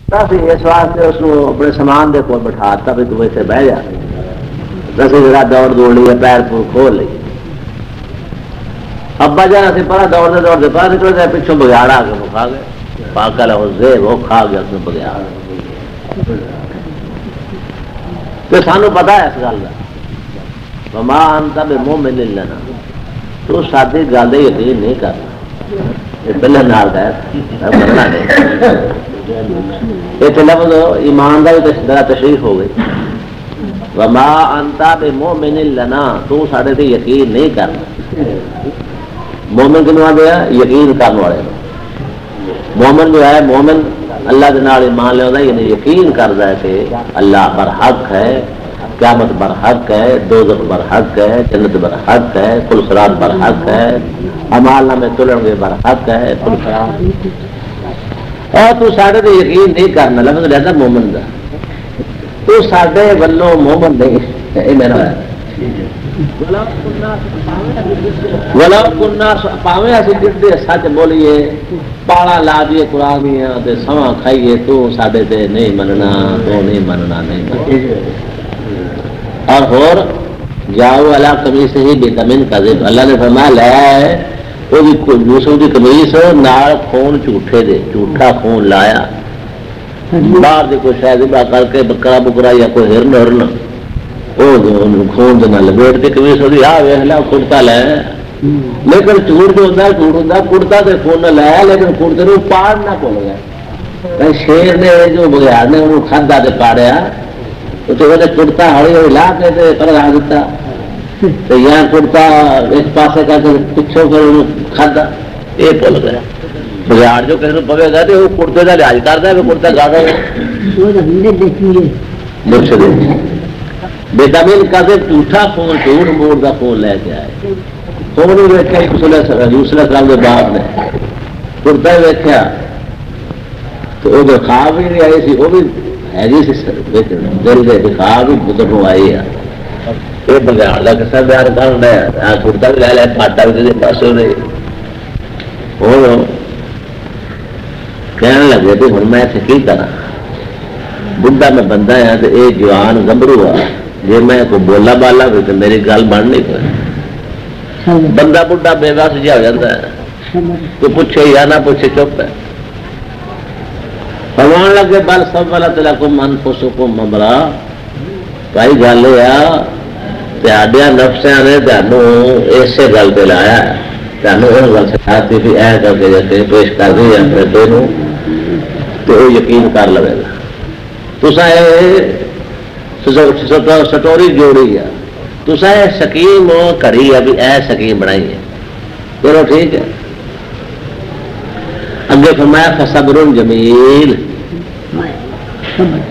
اس واسطے اس اپنے سامان دے کول بٹھاتا بھی تو اسے بہ جا رسی جگہ دوڑ دوڑ لی پیر پور کھول لی ابا جان اسی پڑا دوڑتے دوڑتے پڑا نکل گئے پچھوں بگیاڑ آ کے کھا گئے پاکل وہ کھا گیا اس میں بگیاڑ تو سانو پتا ہے اس گل کا وما انت بمؤمن لنا تو ساری گل یقین نہیں کرنا یہ پہلے نال مرنا نہیں یہ لفظ ایمان کا بھی ذرا تشریف ہو گئی وما انت بمؤمن لنا تو سارے سے یقین نہیں کرنا مومن کنو آ گیا یقین کرنے والے مومن جو ہے مومن اللہ کے نال ایمان لیا یعنی یقین کرتا ہے کہ اللہ برحق ہے قیامت برحق ہے دوزخ برحق ہے جنت برحق ہے کل صراط برحق ہے اعمال نامے تلن گے برحق ہے کل صراط اور تو سارے سے یقین نہیں کرنا لفظ رہتا مومن کا تو سارے ولوں مومن نہیں یہ میرا ولا کننا پاویں اسی ڈٹے سچ بولیے پالا لا دیے قرآن دیا تے سواں کھائیے تو ساڈے تے نہیں مننا تو نہیں مننا نہیں مننا اور ہور جاؤ اللہ قمیص ہی بدمن کذب اللہ نے فرمایا لایا ہے وہ یوسف کی قمیص نال خون جھوٹے دے جھوٹا خون لایا باہر دی کوئی شاید کر کے بکرا بکرا یا کوئی ہرن ہرن خون لپیٹ کے قمیص ہوتی آ ویخ لا کڑتا لایا لیکن جھوٹ جو ہوتا ہے جھوٹ ہوتا کڑتا تو خون نہ لایا لیکن کڑتے کو پاڑنا بھول گیا شیر نے جو بغیار نے انہوں کھدا تو پاڑیا تو کڑتا ہوئی ہوئی لا کے پر لا دیتا تو یہاں کڑتا ایک پاسے کر کے پچھوں کر کھدا یہ بھول گیا بغیار جو کسی پوے گا تو وہ کڑتے کا لحاظ کرتا ہے کڑتا گا بیٹا میل کر جھوٹا فون جھوٹ موڑ کا فون لے کے آئے فون بھی ویکیا یوسف السلام کے باپ نے کڑتا ہی ویکیا تو وہ خواب بھی نہیں آئی سی وہ بھی ہے دل کے خواب بھی پتر آئی ہے یہ بگیاڑ کا کسا بیان کرنا کڑتا بھی لے لیا پاٹا بھی پاس کہنے لگے بھی ہوں میں اتنے کی کرا بڑھا میں بندہ ہاں تو یہ جوان گمبرو آ جی میں کوئی بولا بالا بھی تو میری گل بن نہیں پی بندہ بڑھا بے بس جہا ہو جاتا ہے تو پوچھے یا نہ پوچھے چپ ہے فرمان لگے بل سب والا تیرا کو من پوسو کو ممرا بھائی گل یہ نفسیاں نے تمہیں اسی گل پہ لایا تمہیں وہ گل سکھاتی بھی اے کر کے جیسے پیش کر دی اپنے دونوں تو وہ یقین کر لے گا تسا سٹوری جوڑی ہے تسا سکیم کری ہے بھی اے سکیم بنائی ہے چلو ٹھیک ہے اگے فرمایا فصبر جمیل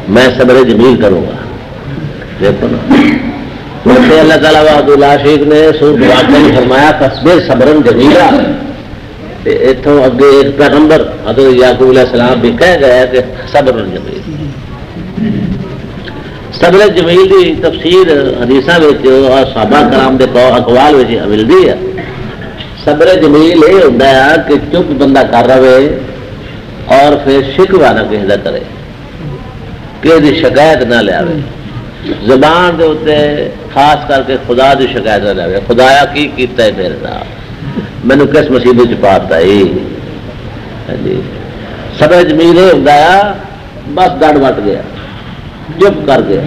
میں صبر جمیل کروں گا دیکھو نا ویسے اللہ تعالیٰ وحدہ لا شریک نے سورۃ واقعہ میں فرمایا فصبر صبرا جمیلا اتوں اگے ایک پیغمبر حضرت یعقوب علیہ السلام بھی کہہ گیا کہ صبر جمیل صبر جمیل کی تفسیر حدیثاں اور صحابہ کرام کے اقوال میں ملتی ہے صبر جمیل یہ ہوتا ہے کہ چپ بندہ کر رہے اور پھر شکوہ نہ کسی کا کرے کسی کی شکایت نہ لیا زبان دے ہوتے خاص کر کے خدا کی شکایت نہ لیا خدایا کی کیتا ہے میرے ساتھ مینو کس مصیبت چاہتا ہے صبر جمیل یہ ہوتا ہے بس ڈڑ وٹ گیا چپ کر گیا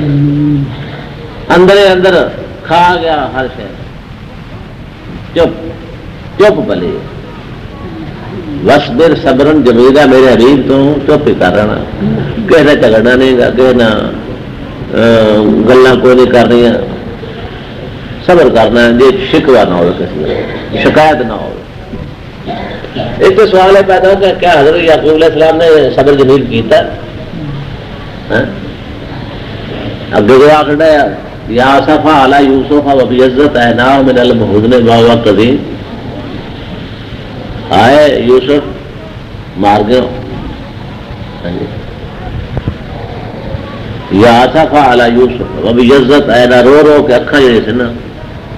اندر اندر کھا گیا ہر شہر چپ چپ بلے وصبر صبرن جمیلا میرے حبیب تو چپ ہی کر رہنا کسی نے جھگڑنا نہیں گا کسی نہ گلاں کوئی نہیں کر رہی صبر کرنا ہے جی شکوہ نہ ہو کسی شکایت نہ ہو ایک تو سوال ہے پیدا کہ کیا حضرت یعقوب علیہ السلام نے صبر جمیل کیتا اگے جو آخر یا صفا علی یوسف و بعزت عیناہ من المحزن ما هو قدیم آئے یوسف مار گئے یا صفا علی یوسف و بعزت عیناہ رو رو کے اکھاں جڑے سے نا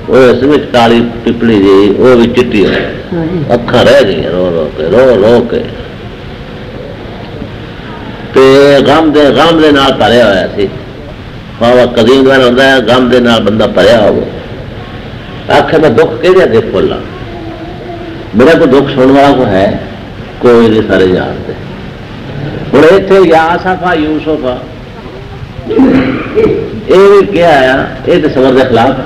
وہ اس میں کالی پپڑی جی وہ بھی چٹی اکھاں رہ گئی رو رو کے غم دے نال بھریا ہوا سی. بابا قدیم گل ہوتا ہے غم دے نال بندہ بھریا ہو. آخر میں دکھ کہ اگے کھولا، میرا کوئی دکھ سننے والا کو ہے کوئی نہیں، سارے جانتے. ہوں اتنے یا صفا یوسفا یہ بھی کیا آیا، یہ تو صبر کے خلاف ہے.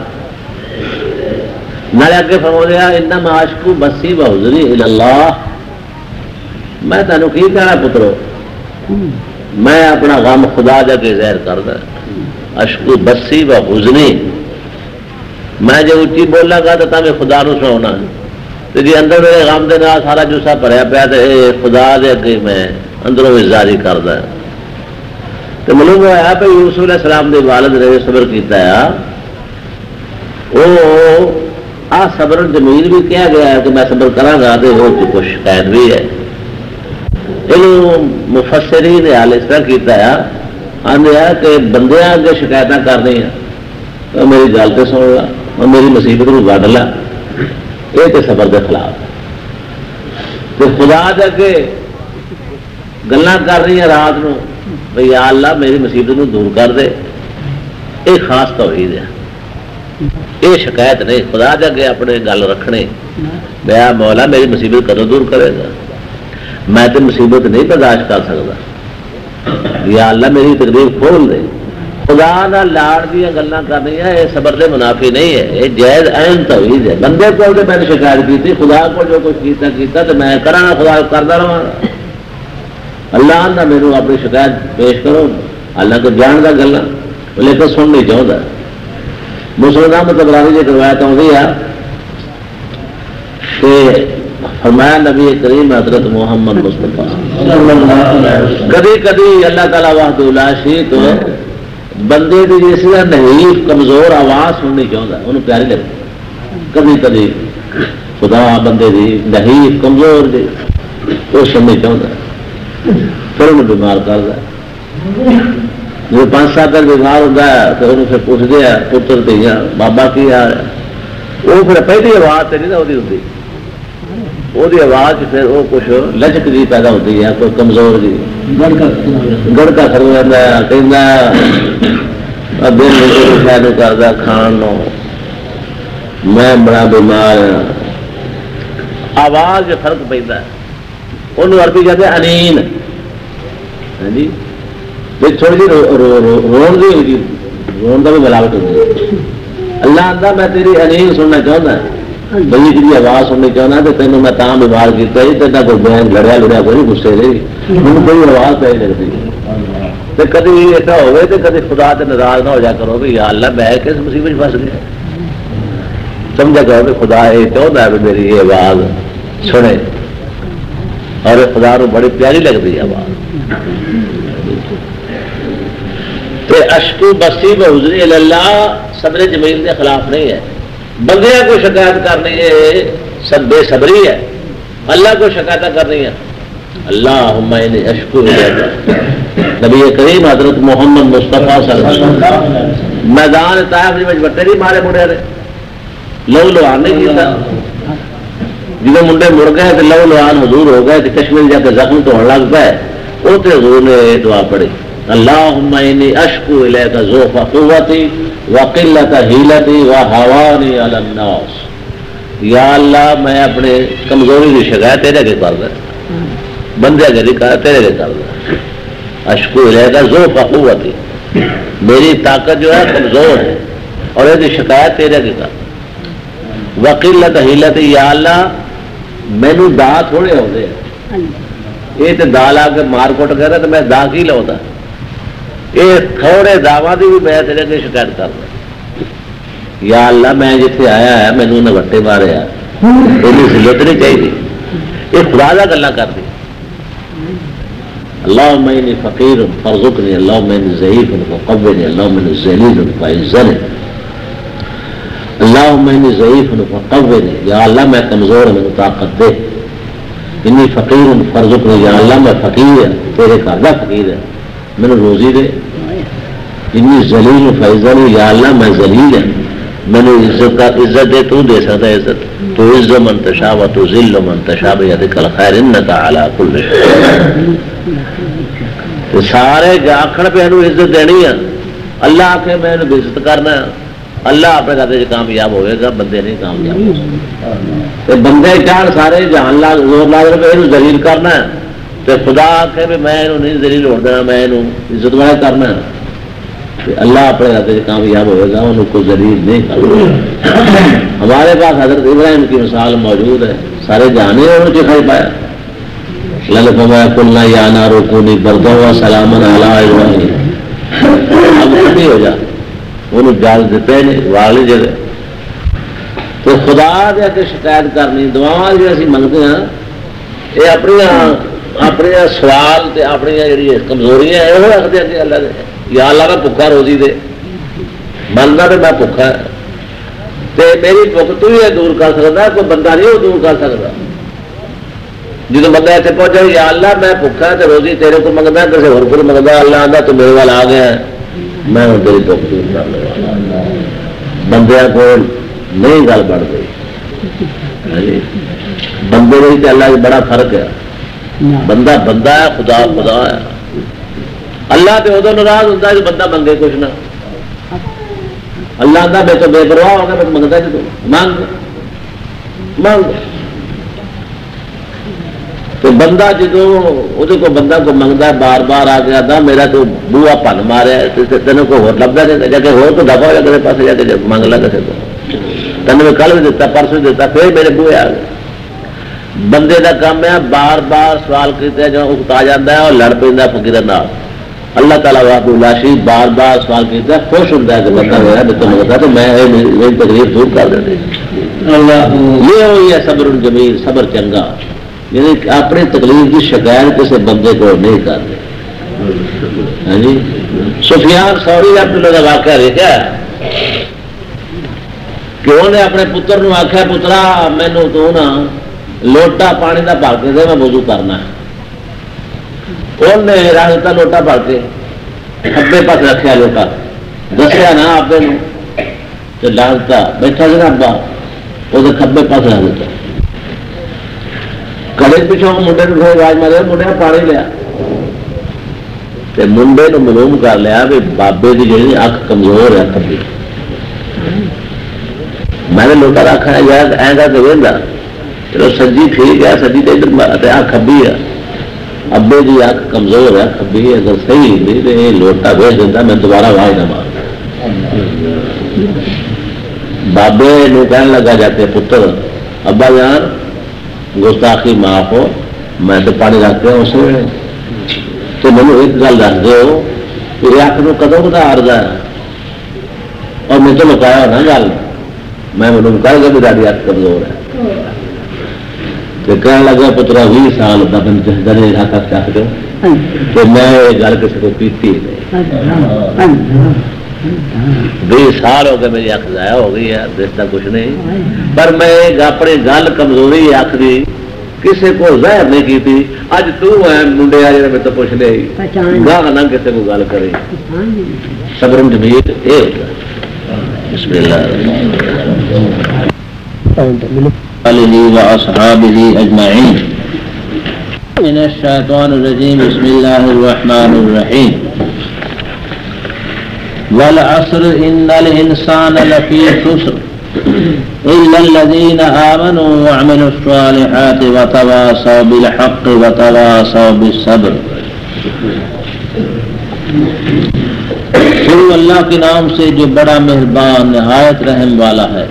نالے اگے فرما دیا انما اشکو بسی بحضری اللہ، میں تینوں کی کہنا پترو، میں اپنا غم خدا جا کے ظاہر کردا. اشکو بسی بحضری، میں جو اچھی بولا گا تو تمہیں خدا نو سنا، تو جی اندر میرے غم دے نال سارا جوسا بھریا پیا تو خدا دے اگے میں اندروں بھی جاری کردا. تو معلوم ہوا پہ یوسف علیہ السلام دے والد نے صبر کیتا ہے، وہ آ صبر جمیل بھی کہا گیا ہے کہ میں صبر کراں گا، تو وہ کچھ شکایت بھی ہے. یہ مفسرین حال اس طرح کیتا ہے، آندے ہے کہ بندیاں اگے شکایت کرنی ہیں تو میری گل تو سن لا اور میری مصیبت کو وڈ لا، یہ تو صبر کے خلاف. تو خدا دے اگے گلاں کر رہی ہیں رات نو بھئی یا اللہ میری مصیبت کو دور کر دے، یہ خاص توحید ہے. یہ شکایت نہیں، خدا دے اگے اپنے گل رکھنے، میں مولا میری مصیبت کدوں دور کرے گا، میں تو مصیبت نہیں برداشت کر سکتا، یا اللہ میری تکلیف کھول دے. خدا نہ لاڑ دیا گلاں کرنی ہے، یہ صبر دے منافی نہیں ہے، یہ جائز عین توحید ہے. بندے کو میں نے شکایت کی تھی، خدا کو جو کچھ کیتا تو میں کراں گا، خدا کرتا رہا. اللہ نہ میرے اپنی شکایت پیش کرو، اللہ کو جانتا گلا لیکن سن نہیں چاہتا. مسلمان تبرانی کی روایت ہوتی ہے کہ فرمایا نبی کریم حضرت محمد مصطفیٰ کدی کدی اللہ تعالیٰ وحدہ لا شریک تو بندے کی جس کا نحیف کمزور آواز سننی چاہتا، انہوں پیاری لگتی. کدی کدی خدا بندے کی نحیف کمزور جی وہ سننی چاہتا، پھر انہوں بیمار کرتا. جب 5 سال تک بیمار ہوتا ہے تو انہوں پھر پوچھ دیا پتر دیا بابا کی آ رہا، وہ پھر پہلی آواز تو نہیں نا ہوتی، وہ آواز پھر وہ کچھ لچک جی پیدا ہوتی ہے، کوئی کمزور جی گڑکا کر جاتا ہے، کہ دل کرتا کھان میں بڑا بیمار ہوں. آواز جو فرق پہ انہوں عربی کہتے ہیں انین. ہاں جی تھوڑی جی رون دی رون کا بھی ملاوٹ ہوتی ہے. اللہ آتا میں تیری انین سننا چاہتا بھائی جی آواز سننی چاہنا تو تینوں میں تاں بیمار کیا جی تیرا کوئی بہن لڑیا لڑیا کوئی گسے رہی مجھے کوئی آواز پہ لگتی. تو کدی ایسا ہوئے تو کدی خدا سے ناراض نہ ہو جا کرو بھی یا اللہ میں کس مصیبت پھنس گیا. سمجھا کرو کہ خدا یہ چاہتا ہے بھی میری یہ آواز سنے، اور خدا کو بڑی پیاری لگتی ہے آواز. اشکو بسی بحضری اللہ صبر جمیل کے خلاف نہیں ہے. بندے کو شکایت کرنی ہے سب بے صبری ہے، اللہ کو شکایت کرنی ہے. اللہم انی اشکو الیک. نبی کریم حضرت محمد مصطفیٰ صلی اللہ علیہ وسلم میدان طائف میں بٹے نہیں مارے مڑے نے، لو لوان نہیں کیتا. جب منڈے مڑ گئے تو لو لوان حضور ہو گئے کہ کشمیر جا کے زخم تو ہونے لگ پائے. وہ تو حضور نے دعا پڑھی اللہم انی اشکو الیک ضعف قوتی وقلت حیلتی وہوانی علی الناس. یا اللہ میں اپنے کمزوری کی شکایت تیرے کے کر دیں، بندے کے تیرے کے کر دیں. اشکو الیک ضعف قوتی، میری طاقت جو ہے کمزور ہے اور یہ شکایت تیرے کے کر. وقلت حیلتی، یا اللہ مینو دا تھوڑے ہوتے ہیں، یہ تو دا لا کے مار کوٹ کر رہا تو میں دا کی لاؤں، یہ تھوڑے دعوا کی بھی میں تیرے کے شکایت کر رہا. یا اللہ میں جتنے آیا ہے مینو انہیں وٹے مارے میری ضرورت نہیں چاہیے، یہ خدا کا گلا کر دی. اللہم انی فقیر فارزقنی، اللہم انی ضعیف فقونی، اللہم انی ذلیل فاعزنی، اللہم انی ضعیف فقونی. یا اللہ میں کمزور ہوں طاقت دے. انی فقیر فارزقنی، یا اللہ میں فقیر ہے تیرے گھر کا فقیر ہے میں نے روزی دے. انی ذلیل فاعزنی، یا اللہ میں ذلیل ہے میں نے عزت کا عزت دے، تو دے سکتا ہے عزت. تو عز من تشاء و تذل من تشاء بیدک الخیر انک علی کل شیء. تو سارے آخر پہ یہ عزت دینی ہے، اللہ آ کے میں عزت کرنا، اللہ اپنے کھاتے کامیاب ہوئے گا، بندے نہیں کامیاب ہو سکتے۔ بندے چاہ سارے جہان لا زور لا کر یہ دلیل کرنا ہے، تو خدا آخے بھی میں یہ نہیں دلیل ہو دینا، میں یہ عزت والا کرنا ہے، اللہ اپنے کھاتے کامیاب ہوئے گا، ان کو دلیل نہیں کرنا۔ ہمارے پاس حضرت ابراہیم کی مثال موجود ہے، سارے جہان ہی ان کے کھائی پایا، کلنا یا نارو کونی بردا ہوا سلام علی اب کٹھی ہو جا وہ جال دیتے نہیں والی جگہ۔ تو خدا دے کے شکایت کرنی، دعا جو اسی منگتے ہیں یہ اپنی سوال تے اپنی جڑی کمزوریاں ہیں وہ رکھتے ہیں کہ اللہ دے یا اللہ میں بھوکا روزی دے، مننا تو میں بھوکا ہے تے میری بھوک تو ہی دور کر سکتا، کوئی بندہ نہیں وہ دور کر سکتا۔ جب بندہ اتنے پہنچا یا اللہ میں بھوکا تو روزی تیرے کو منگتا، کسی اور کو منگتا، اللہ آتا تو میرے وال آ گیا میں ہوں تیری بھوک دور کر لوں۔ بندے کو نہیں گل بڑھ گئی، بندے نہیں تو اللہ بڑا فرق ہے، بندہ بندہ ہے، خدا خدا ہے۔ اللہ تو ادو ناراض ہوتا ہے جو بندہ منگے کچھ نہ، اللہ آتا میں تو بے پرواہ ہوگا، میں منگتا نہیں تو مانگ تو بندہ جدو وہ بندہ کو منگتا ہے بار بار آ کے آتا میرا تو بوا پن ماریا تینوں کو ہو لبا نہیں جا کے ہو تو دفاع ہو جا کسی پاس جا کے منگ لا کسی کو، تین میں کل بھی دیتا پرسوں دیتا پھر میرے بوئے آ گئے۔ بندے کا کام ہے بار بار سوال کیتے جو اکتا جاتا ہے اور لڑ پہ فقیر نال، اللہ تعالیٰ واقع لاشی بار بار سوال کیتا خوش ہوتا ہے کہ بندہ میرا بھی تو منگتا تو میں میری تکلیف دور کر دیتے۔ یہ ہوئی ہے صبر جمیل، صبر چنگا، یعنی اپنی تکلیف کی شکایت کسی بندے کو نہیں کرتے۔ ہاں جی، سفیان ثوری رحمۃ اللہ کا واقعہ دیکھا کہ انہوں نے اپنے پتر نو آخیا پترا مینو تو نا لوٹا پانی کا بھر کے دے میں وضو کرنا ہے۔ انہوں نے رکھ دیتا لوٹا بھر کے، کھبے پاس رکھا لوٹا، دسیا نا آپ تو ڈالتا بیٹھا سا ابا وہ کھبے پاس رکھ دیتا، کڑے پچھوں منڈے کو آواز مارے منڈے پانی لیا، منڈے کو معلوم کر لیا بھی بابے کی جی اکھ کمزور ہے کبھی، میں نے لوٹا رکھا یار ایسا تو وہدا چلو سجی ٹھیک ہے، سجی تو ادھر اکھ کبھی ہے، ابے کی اکھ کمزور ہے کبھی، اگر صحیح نہیں تو یہ لوٹا بھیج دیتا میں دوبارہ آواز نہ مار۔ بابے نو کہنے لگا جاتے پتر ابا جان گستاخی معاف ہو، میں تو پانی رکھ کے اس ویلے تو مجھے ایک گل دس دو کہ اکھ کو کدوں پتا آردا ہے اور میں تو لکایا ہونا گل، میں مجھے کہہ گا بھی تاری اکھ کمزور ہے۔ تو کہنے لگا پترا 20 سال دن تک چک دو کہ میں یہ گل کسی کو پیتی نہیں، 20 سال ہو گئے میری اکھ ضائع ہو گئی ہے، دیکھتا کچھ نہیں، پر میں اپنی گل کمزوری اکھ دی کسی کو ظاہر نہیں کی تھی، اج تو ہے منڈے آ جائے میں تو پوچھ لے گاہ نہ کسی کو گل کرے۔ صبر جمیل اے بسم اللہ آلہ و اصحابہ اجمعین من الشیطان الرجیم بسم اللہ الرحمن الرحیم والعصر ان الانسان لفی خسر الا الذین آمنوا وعملوا الصالحات وتواصوا بالحق وتواصوا بالصبر۔ شروع اللہ کے نام سے جو بڑا مہربان نہایت رحم والا ہے۔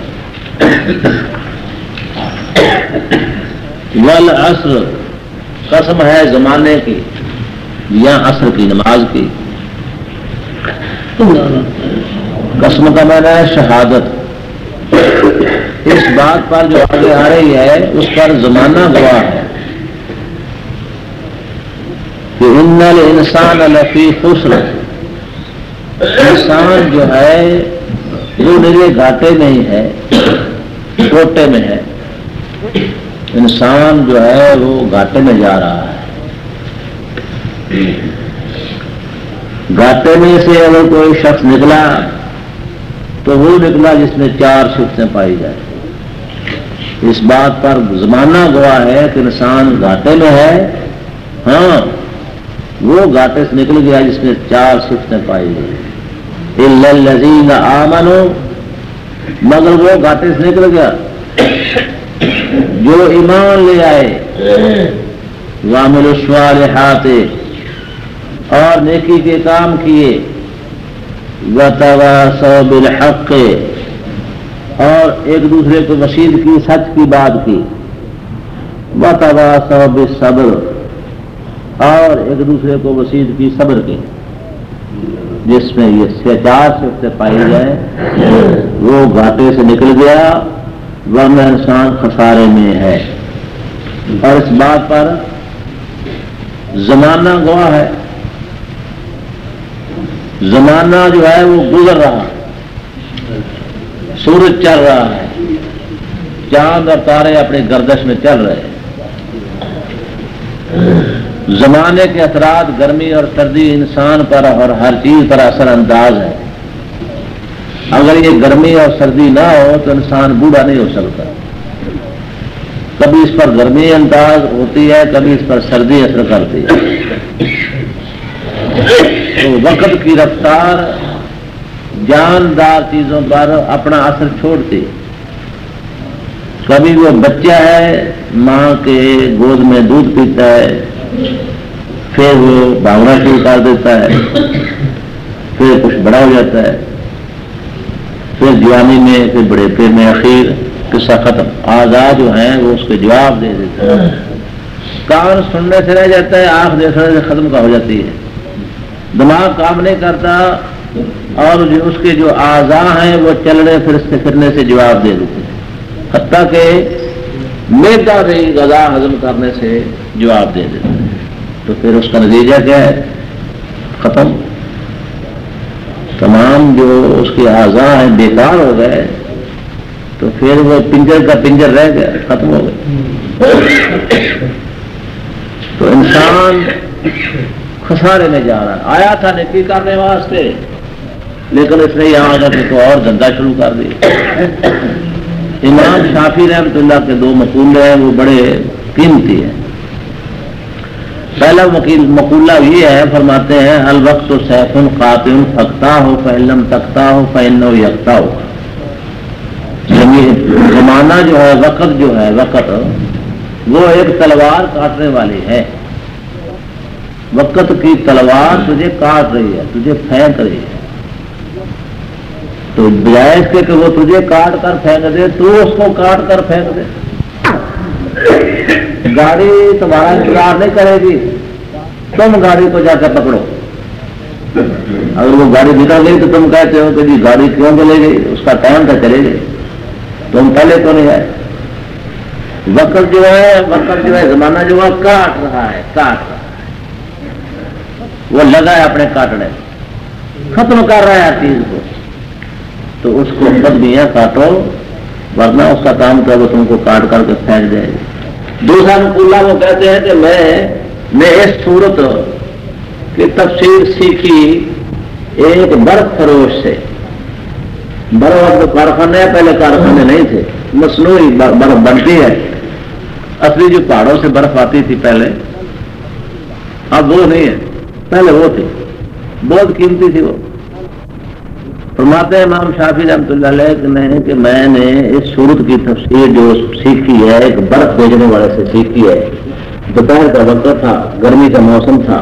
والعصر قسم ہے زمانے کی یا عصر کی نماز کی، قسم کا معنی ہے شہادت، اس بات پر جو آگے آ رہی ہے اس پر زمانہ گواہ ہے کہ ان الانسان لفی خسر، انسان جو ہے وہ میرے گھاٹے میں ہی ہے، گھوٹے میں ہے، انسان جو ہے وہ گھاٹے میں جا رہا ہے۔ گھاٹے میں سے اگر کوئی شخص نکلا تو وہ نکلا جس میں 4 صفتیں پائی جائے، اس بات پر زمانہ گواہ ہے کہ انسان گھاٹے میں ہے۔ ہاں وہ گھاٹے سے نکل گیا جس میں 4 صفتیں پائی گئی. الا الذین آمنوا، مگر وہ گھاٹے سے نکل گیا جو ایمان لے آئے، وعملوا الصالحات، اور نیکی کے کام کیے، وتواصوا بالحق، اور ایک دوسرے کو وصیت کی، سچ کی بات کی، وتواصوا بالصبر، اور ایک دوسرے کو وصیت کی صبر کی. جس میں یہ 4 صفتیں پائی جائیں وہ گھاٹے سے نکل گیا، ورنہ انسان خسارے میں ہے. اور اس بات پر زمانہ گواہ ہے. زمانہ جو ہے وہ گزر رہا، سورج چل رہا ہے، چاند اور تارے اپنی گردش میں چل رہے ہیں. زمانے کے اثرات گرمی اور سردی انسان پر اور ہر چیز پر اثر انداز ہے. اگر یہ گرمی اور سردی نہ ہو تو انسان بوڑھا نہیں ہو سکتا. کبھی اس پر گرمی انداز ہوتی ہے، کبھی اس پر سردی اثر کرتی ہے. تو وقت کی رفتار جاندار چیزوں پر اپنا اثر چھوڑتی. کبھی وہ بچہ ہے، ماں کے گود میں دودھ پیتا ہے، پھر وہ بھاگنا شروع کر دیتا ہے، پھر کچھ بڑا ہو جاتا ہے، پھر جوانی میں، پھر بڑے پھر میں اخیر قصہ ختم. اعضاء جو ہیں وہ اس کے جواب دے دیتے ہیں. کان سننے سے رہ جاتا ہے، آنکھ دیکھنے سے ختم کا ہو جاتی ہے، دماغ کام نہیں کرتا، اور اس کے جو اعضاء ہیں وہ چلنے پھرنے سے جواب دے دیتے ہیں. حتیٰ کہ معدہ بھی غذا ہضم کرنے سے جواب دے دیتے ہیں. تو پھر اس کا نتیجہ کیا ہے؟ ختم. تمام جو اس کے اعضاء ہیں بیکار ہو گئے، تو پھر وہ پنجر کا پنجر رہ گیا، ختم ہو گئے. تو انسان خسارے میں جا رہا ہے. آیا تھا نیکی کرنے واسطے، لیکن اس نے یہاں آ کر کو اور دھندا شروع کر دیا. امام شافعی رحمۃ اللہ کے 2 مقولے ہیں، وہ بڑے قیمتی ہیں. پہلا مقولہ یہ ہے، فرماتے ہیں الوقت سیف قاطع فاقطعہ فإن لم تقطعہ فإنہ یقطعہ. زمانہ جو ہے، وقت جو ہے، وقت وہ ایک تلوار کاٹنے والی ہے. وقت کی تلوار تجھے کاٹ رہی ہے، تجھے پھینک رہی ہے. تو بجائے اس کے کہ وہ تجھے کاٹ کر پھینک دے، تو اس کو کاٹ کر پھینک دے. گاڑی تمہارا انتظار نہیں کرے گی، تم گاڑی کو جا کر پکڑو. اگر وہ گاڑی بگڑ گئی تو تم کہتے ہو کہ جی گاڑی کیوں چلے گئی، اس کا ٹائم تھا چلے گئی، تم پہلے تو نہیں ہے. وقت جو ہے زمانہ جو ہے کاٹ رہا ہے، وہ لگا ہے اپنے کاٹنے، ختم کر رہا ہے ہر چیز کو. تو اس کو بدمیاں کاٹو، ورنہ اس کا کام کیا وہ تم کو کاٹ کر کے پھینک جائے گی. دوسرا مقولہ وہ کہتے ہیں کہ میں اس صورت کی تفسیر سیکھی ایک برف فروش سے. برف تو کارخانے ہیں، پہلے کارخانے نہیں تھے، مصنوعی برف بنتی ہے. اصلی جو پہاڑوں سے برف آتی تھی پہلے، اب وہ نہیں ہے، پہلے وہ تھی، بہت قیمتی تھی. وہ فرماتے ہیں امام شافعی رحمۃ اللہ علیہ کہ میں نے اس صورت کی تفسیر جو سیکھی ہے ایک برف بیچنے والے سے سیکھی ہے. دوپہر کا وقت تھا، گرمی کا موسم تھا،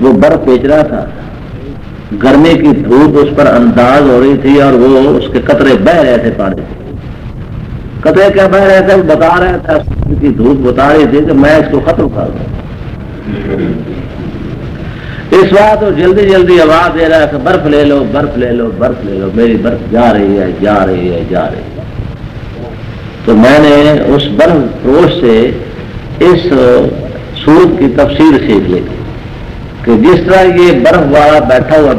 وہ برف بیچ رہا تھا. گرمی کی دھوپ اس پر انداز ہو رہی تھی، اور وہ اس کے قطرے بہ رہے تھے پانی سے. قطرے کیا بہ رہے تھے؟ وہ بتا رہا تھا، کی دھوپ بتا رہی تھی کہ میں اس کو ختم کر دوں. اس وقت وہ جلدی جلدی آواز دے رہا ہے کہ برف لے لو، برف لے لو، برف لے لو. میری برف جا رہی ہے، جا رہی ہے، جا رہی ہے. تو میں نے اس برف فروش سے اس صورت کی تفسیر سیکھ لی کہ جس طرح یہ برف والا بیٹھا ہوا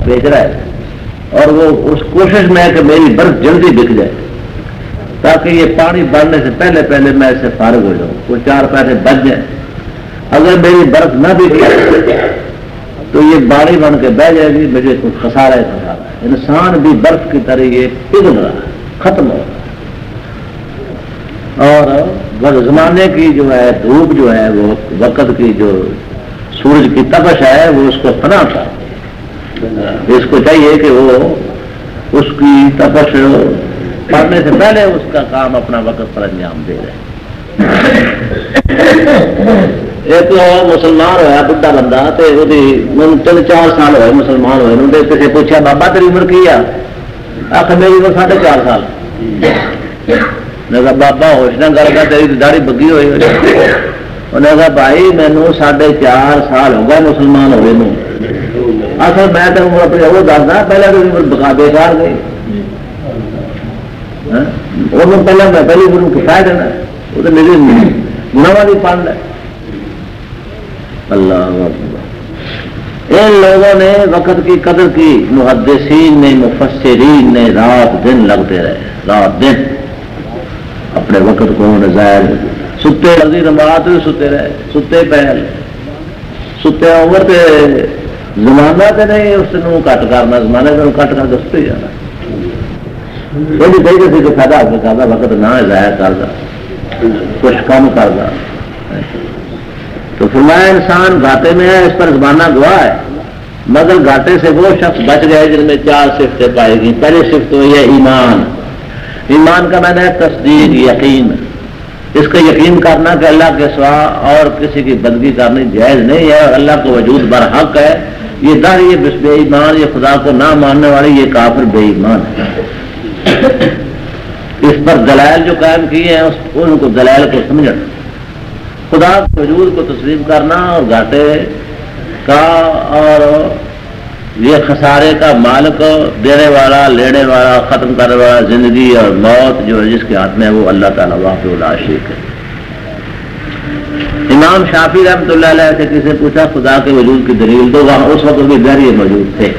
بیچ رہا ہے، اور وہ اس کوشش میں ہے کہ میری برف جلدی بک جائے تاکہ یہ پانی بڑھنے سے پہلے میں اس سے فارغ ہو جاؤں، وہ 4 پیسے بچ جائیں. اگر میری برف نہ بکے تو یہ باڑی بن کے بہ جائے گی، مجھے کچھ خسارہ ہے. انسان بھی برف کی طرح یہ پگھل رہا ہے، ختم ہو رہا ہے. اور زمانے کی جو ہے دھوپ جو ہے وہ وقت کی جو سورج کی تپش ہے وہ اس کو فنا تھا، اس کو چاہیے کہ وہ اس کی تپش پڑھنے سے پہلے اس کا کام اپنا وقت پر انجام دے رہے۔ ایک مسلمان ہوا بڑھا بندہ تے وہ 3-4 سال ہوئے مسلمان ہوئے، انہوں نے کسی پوچھا بابا تیری عمر کی ہے؟ آخر میری عمر 4.5 سال۔ میں کہا بابا ہوش نہ گل کر، تیری داڑھی بگی ہوئی۔ انہیں کہا بھائی مینو 4.5 سال ہو گئے مسلمان ہوئے نو، آخر میں تو عمر اپنی وہ دسدا پہلے تو عمر بکا بےکار گئی، پہلے میں پہلی عمر کفایا دینا، وہ تو میری گناہ بھی پڑھ ہے۔ اللہ اکبر، ان لوگوں نے وقت کی قدر کی، محدثین نے مفسرین نے رات دن لگتے رہے، رات دن اپنے وقت کو ظاہر ستے لگی نماز بھی ستے رہے، ستے پہل ستے عمر تے زمانہ تے نہیں اس کو کٹ کرنا، زمانے کو کٹ کر دستے جانا، یہ بھی کہیں کہ فائدہ حاصل کرتا وقت نہ ضائع کرتا، کچھ کم کرتا۔ تو فرمایا انسان گھاٹے میں ہے، اس پر زمانہ گواہ ہے، مگر گھاٹے سے وہ شخص بچ گئے جن میں 4 صفتیں پائے گی۔ پہلی صفت تو یہ ایمان، ایمان کا معنی ہے تصدیق، یقین، اس کا یقین کرنا کہ اللہ کے سوا اور کسی کی بندگی کرنی جائز نہیں ہے اور اللہ کا وجود برحق ہے، یہ در یہ بے ایمان، یہ خدا کو نہ ماننے والے یہ کافر بے ایمان ہے۔ اس پر دلائل جو قائم کیے ہیں ان کو دلائل کو سمجھنا، خدا کے وجود کو تسلیم کرنا اور گھاٹے کا اور یہ خسارے کا مالک، دینے والا، لینے والا، ختم کرنے والا، زندگی اور موت جو جس کے ہاتھ میں ہے وہ اللہ تعالیٰ واقع لا شریک ہے۔ امام شافعی رحمۃ اللہ علیہ سے کسی نے پوچھا خدا کے وجود کی دلیل، تو وہاں اس وقت بھی گھر یہ موجود تھے،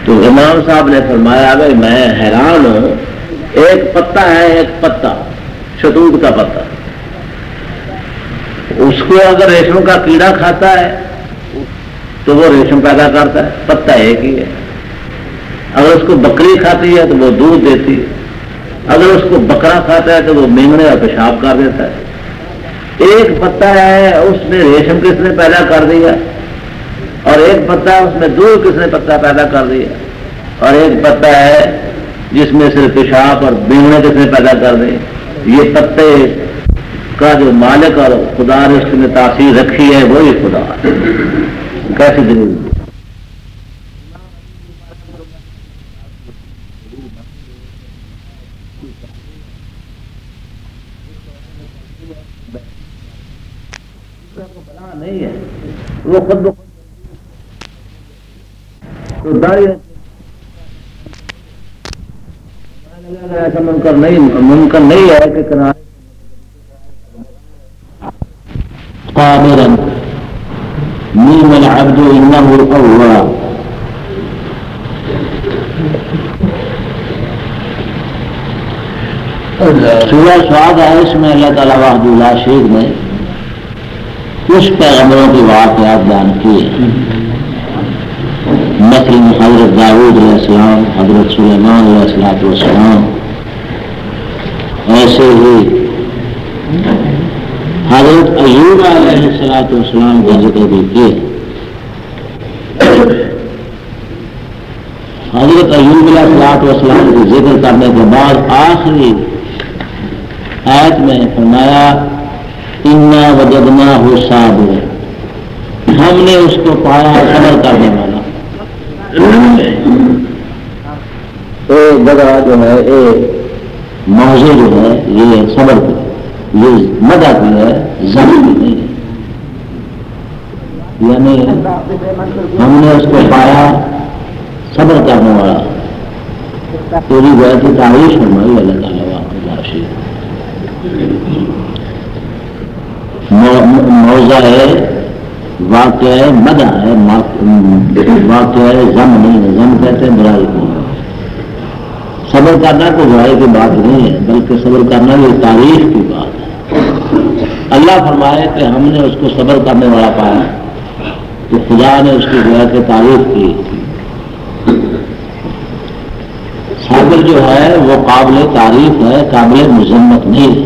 تو امام صاحب نے فرمایا بھائی میں حیران ہوں، ایک پتا ہے، ایک پتا شتوت کا پتا، اس کو اگر ریشم کا کیڑا کھاتا ہے تو وہ ریشم پیدا کرتا ہے، پتا ایک ہی ہے۔ اگر اس کو بکری کھاتی ہے تو وہ دودھ دیتی ہے، اگر اس کو بکرا کھاتا ہے تو وہ مینگنے اور پیشاب کر دیتا ہے۔ ایک پتا ہے اس میں ریشم کس نے پیدا کر دیا، اور ایک پتا ہے اس میں دودھ کس نے پتا پیدا کر دیا، اور ایک پتا ہے جس میں صرف پیشاب اور مینگنے کس نے پیدا کر دی۔ یہ پتے کا جو مالک اور خدا نے اس میں تاثیر رکھی ہے وہی خدا ہے۔ کیسی دلیل؟ بلا نہیں ہے وہ خود تو داڑھی ایسا ممکن نہیں ہے کہ کنارے قادرا نعم العبد انه الاواب۔ سورہ سعد ہے، اس میں اللہ تعالیٰ وحدہ لا شریک نے کچھ پیغمبروں کے واقعات بیان کیے، مثلاً حضرت داؤد علیہ السلام، حضرت سلیمان علیہ السلام، ایسے ہی حضرت ایوب علیہ السلام کا ذکر بھی کیے۔ حضرت ایوب علیہ السلام کے ذکر کرنے کے بعد آخری آیت میں فرمایا انا وجدناہ صابرا، ہم نے اس کو پایا صبر کرنے والا۔ ایک جگہ جو ہے ایک موضوع جو ہے یہ صبر کی، یہ مدد بھی ہے، زمین بھی نہیں ہے، یعنی ہم نے اس کو پایا صبر کرنے والا۔ پوری گویا کی تعریف فرمائی اللہ تعالیٰ موضوع ہے، واقع ہے، مدہ ہے، واقع ہے، زم نہیں ہے، زم کہتے ہیں برائی کو۔ صبر کرنا تو برائی کی بات نہیں ہے بلکہ صبر کرنا یہ تعریف کی بات ہے۔ اللہ فرمائے کہ ہم نے اس کو صبر کرنے والا پایا تو خدا نے اس کی گویا کی تعریف کی۔ صابر جو ہے وہ قابل تعریف ہے، قابل مذمت نہیں ہے،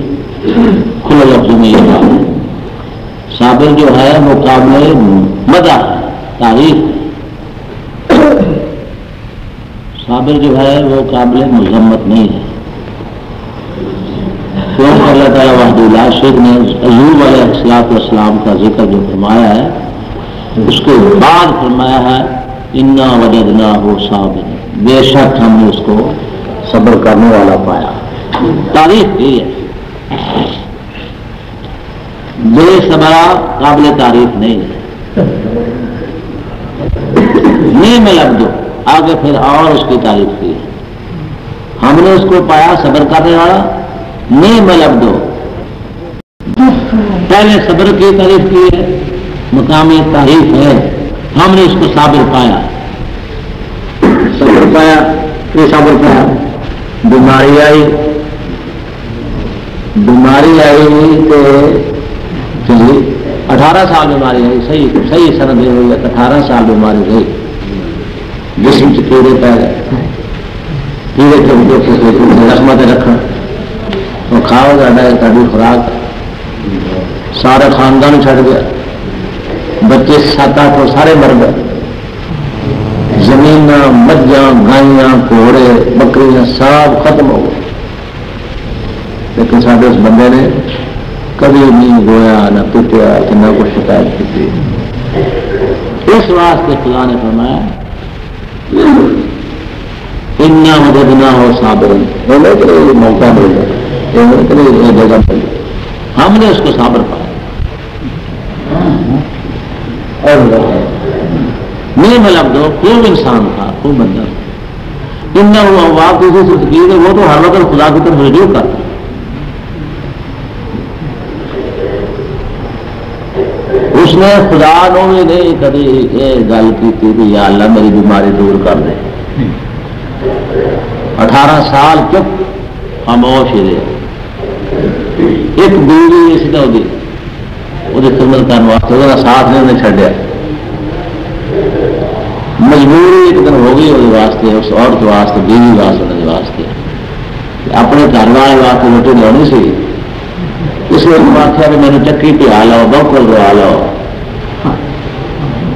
کھلے لفظ میں یہ بات ہے۔ صابر جو ہے وہ قابل مدح تعریف، صابر جو ہے وہ قابل مذمت نہیں ہے، کیونکہ اللہ تعالیٰ وحدہ لا شریک نے ایوب علیہ السلام کا ذکر جو فرمایا ہے اس کے بعد فرمایا ہے انا وجدناہ صابرا، بے شک ہم نے اس کو صبر کرنے والا پایا۔ تعریف کی ہے، بے صبرا قابل تعریف نہیں ہے، نہیں میں لگ دو آگے پھر اور اس کی تعریف کی ہے، ہم نے اس کو پایا صبر کرنے والا، نہیں میں لگ دو پہلے صبر کی تعریف کی ہے، مقام تعریف ہے، ہم نے اس کو صابر پایا، صبر پایا، یہ صبر پایا، بیماری آئی تو 18 سال بیماری آئی، صحیح سند یہ ہوئی ہے 18 سال بیماری رہی، جسم سے کیڑے پہ گئے، کیڑے کے رسمت رکھنا تو کھاؤ گا تاری خوراک، سارے خاندان چھڑ گیا، بچے 7-8 کو سارے مر گئے، زمین مجھاں گائیاں گھوڑے بکریاں سب ختم ہو گئے، لیکن سارے اس بندے نے کبھی نہیں گویا نہ پٹیا نہ کچھ شکایت کی، اس واسطے خدا نے فرمایا انا وجدناہ صابرا، موقع مل گیا، جگہ مل گئی، ہم نے اس کو صابر پایا، اور نہیں ملب دو خوب انسان تھا، خوب بندہ تھا، ان واقع کسی سے تقید ہے، وہ تو ہر وقت خدا کی طرف رجوع کرتا، اس نے خدا نو بھی نہیں کبھی یہ گل کی کہ یا اللہ میری بیماری دور کر دے، 18 سال چپ خاموش ہی رہے، ایک بیوی اس نے وہ خدمت کرنے واسطے وہ ساتھ نے انہیں چھڈیا، مجبوری ایک دن ہو گئی وہ واسطے، اس عورت واسطے، بیوی واسطے، واسطے اپنے گھر والے واسطے روٹی لانی سی، اس نے آخیا کہ میرے چکی پیا لو، بوکل دوا لو،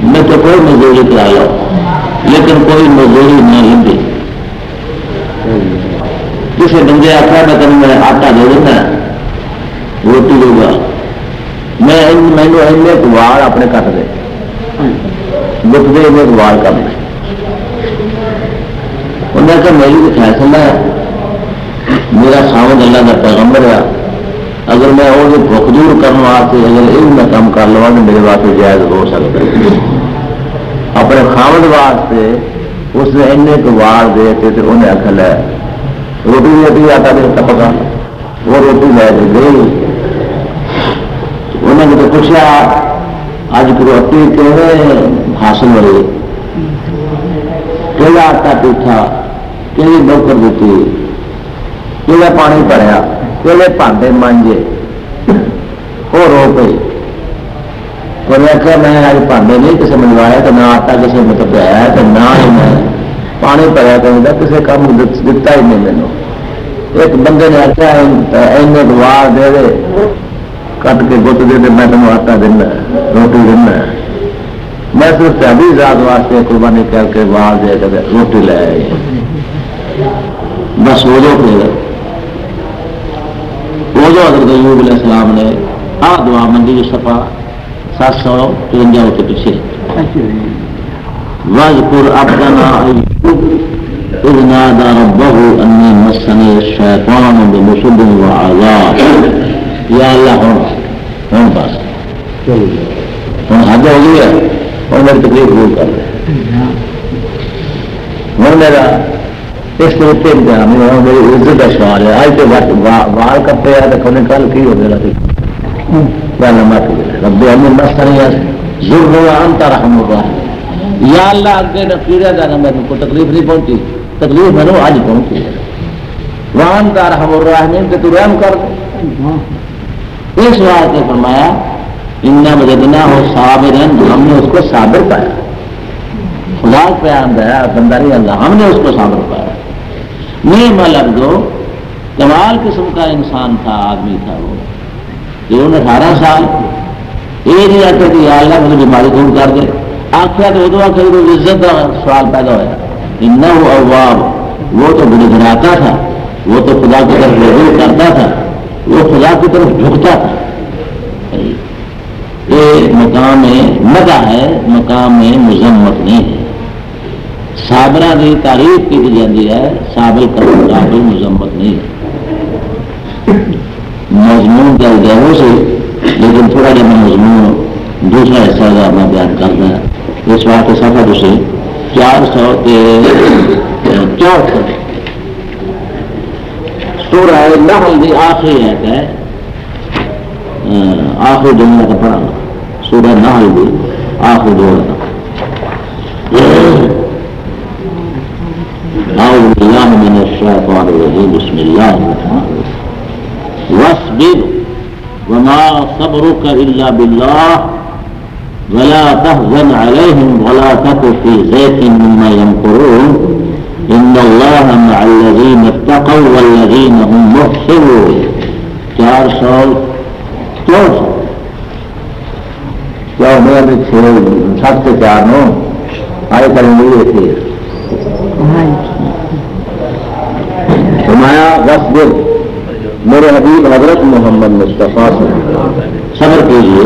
میں تو کوئی مزدوری کرا لو، لیکن کوئی مزدوری نہ لگی، کسی بندے آخیا میں تمہیں میں آٹا دے دینا روٹی دے گا، میں وال اپنے کٹ دے لک دے میں وال کٹ دے، انہیں کہا میری تو فیصلہ ہے، میرا خاوند اللہ کا پیغمبر ہے، اگر میں وہ بھوک دور کرنے واسطے اگر یہ میں کام کر لوا تو میرے واسطے جائز ہو سکتا ہے، اپنے خاوند واسطے اس نے این وال دے کے تو انہیں آخر ہے روٹی آٹا دے پکا، وہ روٹی لے کے گئی، انہوں نے تو پوچھا اج روٹی کیون حاصل ہوئی، کہڑا آٹا پیٹھا، کہڑی بوکر دیتی، کہڑا پانی بھریا، کہڑے بھانڈے مانجے، وہ رو پی، انہیں آخیا میں اج بھانڈے نہیں کسی منوایا تو نہ آٹا کسی نے پیا تو نہ ہی میں پانی بھریا کرتا، کسی کام دتا ہی نہیں مینو، ایک بندے نے آخیا این وار دے دے کٹ کے گت دے دے، میں تمہیں آٹا دینا روٹی دینا، میں صرف تیاری ذات واسطے قربانی کر کے وار دے کے روٹی لے آئی، بس وہ جو پھر وہ جو حضرت ایوب علیہ السلام نے آ دعا منگی جو صفحہ 753 کے پیچھے، واذکر عبدنا ایوب اذ نادى ربه انی مسنی الشیطان بنصب وعذاب، یا اللہ ہوں بس ہوں حد ہو گئی ہے، اور میری تکلیف دور کر دے، ہوں میرا اس طریقے امتحان میری عزت کا سوال ہے، آج تو وال کپے ہے تو کل کی ہو گیا کیا لمبا رب مسنی ضر وانت ارحم الراحمین، یا اللہ اگے نہ پیڑا کا نہ میرے کو تکلیف نہیں پہنچی، تکلیف میں آج پہنچی ہے، وانت ارحم الراحمین کہ تو رحم کر دے، اس واسطے فرمایا انا وجدناہ صابرا، ہم نے اس کو صابر پایا، خدا پیام دیا بندہ نہیں اللہ، ہم نے اس کو صابر پایا، نہیں ملب دو کمال قسم کا انسان تھا، آدمی تھا وہ، جو 18 سال یہ نہیں آتا کہ یا اللہ مجھے بیماری دور کر دے. آخیا تو ادو آخر کوئی عزت کا سوال پیدا ہوا. انہ اواب، وہ تو گنگناتا تھا، وہ تو خدا کی طرف رجوع کرتا تھا، وہ خدا کی طرف جھکتا تھا. یہ مقام مدح ہے، مقام مذمت نہیں ہے. صابرہ کی تعریف کی جاتی ہے، صابر کا مقابل مذمت نہیں ہے. مضمون کا گہروں سے لیکن تھوڑا جب میں مضمون دوسرا حصہ کا میں بیان کرنا ہے. اس واسطے صفحہ دوسرے 464 سورہ نحل کی آخری آیت ہے، آخری جملہ کا پڑھا سورہ نحل کی آخری جملہ. اعوذ باللہ من الشیطان الرجیم، بسم اللہ الرحمن الرحیم. واصبر وما صبرك الا بالله ولا تحزن عليهم ولا تك في ضيق مما يمكرون ان الله مع الذين اتقوا والذين هم محسنون. 464 کیا میرے 7 سے 4 نو آئے کریں گے تھے. فرمایا واصبر، میرے حبیب حضرت محمد مصطفیٰ صبر کیجیے.